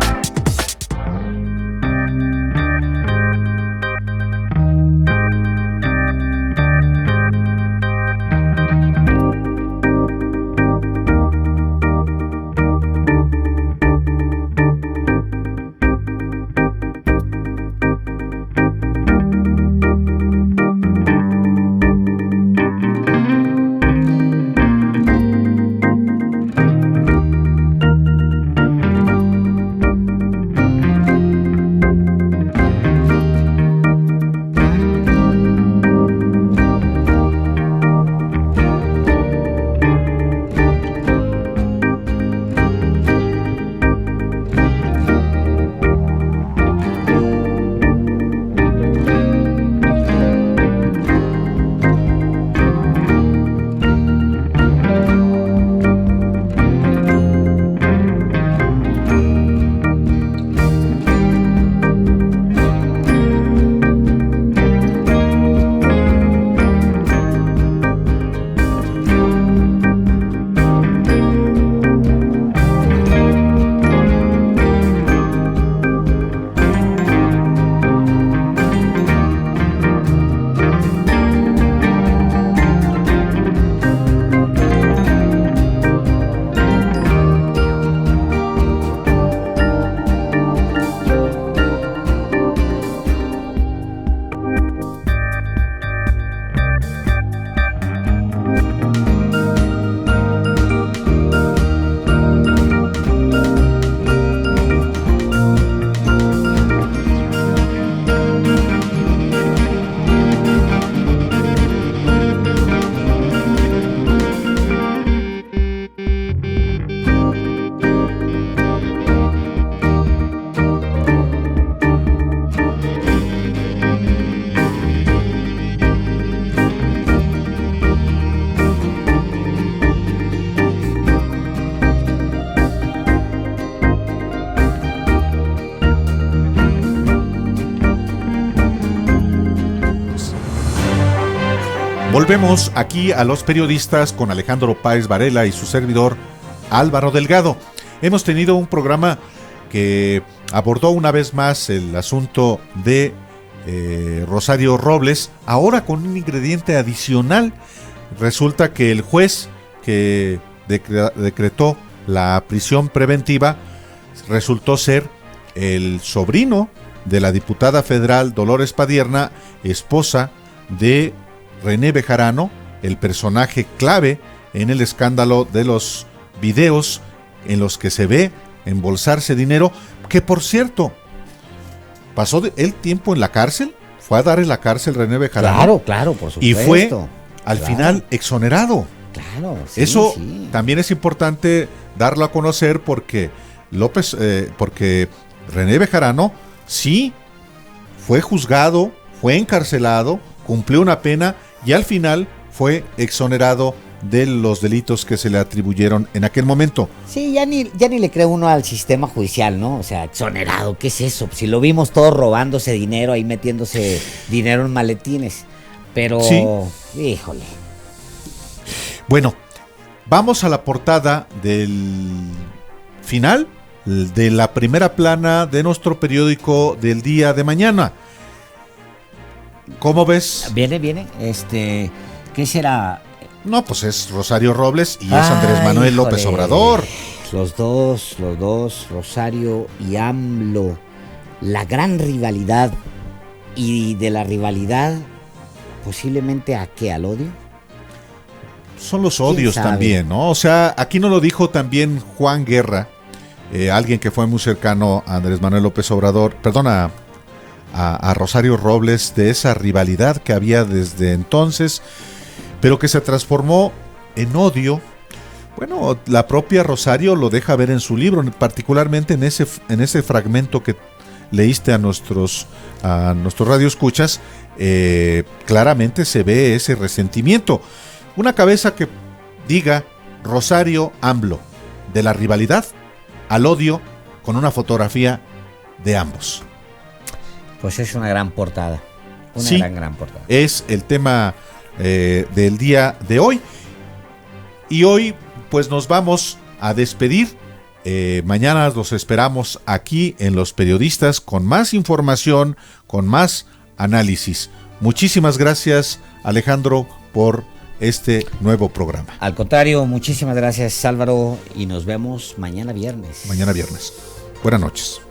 [SPEAKER 1] Volvemos aquí a Los Periodistas con Alejandro Páez Varela y su servidor Álvaro Delgado. Hemos tenido un programa que abordó una vez más el asunto de Rosario Robles, ahora con un ingrediente adicional. Resulta que el juez que decretó la prisión preventiva resultó ser el sobrino de la diputada federal Dolores Padierna, esposa de René Bejarano, el personaje clave en el escándalo de los videos en los que se ve embolsarse dinero, que por cierto, pasó el tiempo en la cárcel, fue a dar en la cárcel René Bejarano.
[SPEAKER 2] Claro, por supuesto.
[SPEAKER 1] Y fue al final exonerado.
[SPEAKER 2] Claro, sí,
[SPEAKER 1] eso
[SPEAKER 2] sí.
[SPEAKER 1] También es importante darlo a conocer porque porque René Bejarano sí fue juzgado, fue encarcelado, cumplió una pena y al final fue exonerado de los delitos que se le atribuyeron en aquel momento.
[SPEAKER 2] Sí, ya ni le cree uno al sistema judicial, ¿no? O sea, exonerado, ¿qué es eso? Si lo vimos todos robándose dinero, ahí metiéndose dinero en maletines. Pero, sí. Híjole.
[SPEAKER 1] Bueno, vamos a la portada del final de la primera plana de nuestro periódico del día de mañana. ¿Cómo ves?
[SPEAKER 2] Viene. ¿Qué será?
[SPEAKER 1] No, pues es Rosario Robles y es Andrés Manuel López Obrador.
[SPEAKER 2] Los dos, Rosario y AMLO. La gran rivalidad. Y de la rivalidad, posiblemente ¿a qué? ¿Al odio?
[SPEAKER 1] Son los odios también, ¿no? O sea, aquí no lo dijo también Juan Guerra, alguien que fue muy cercano a Andrés Manuel López Obrador, perdona, a Rosario Robles, de esa rivalidad que había desde entonces, pero que se transformó en odio. Bueno, la propia Rosario lo deja ver en su libro, particularmente en ese fragmento que leíste a nuestros radioescuchas, claramente se ve ese resentimiento. Una cabeza que diga Rosario AMLO, de la rivalidad al odio, con una fotografía de ambos.
[SPEAKER 2] Pues es una gran portada. Gran portada. Es
[SPEAKER 1] el tema del día de hoy. Y hoy pues nos vamos a despedir. Mañana los esperamos aquí en Los Periodistas con más información, con más análisis. Muchísimas gracias, Alejandro, por este nuevo programa.
[SPEAKER 2] Al contrario, muchísimas gracias, Álvaro, y nos vemos mañana viernes.
[SPEAKER 1] Buenas noches.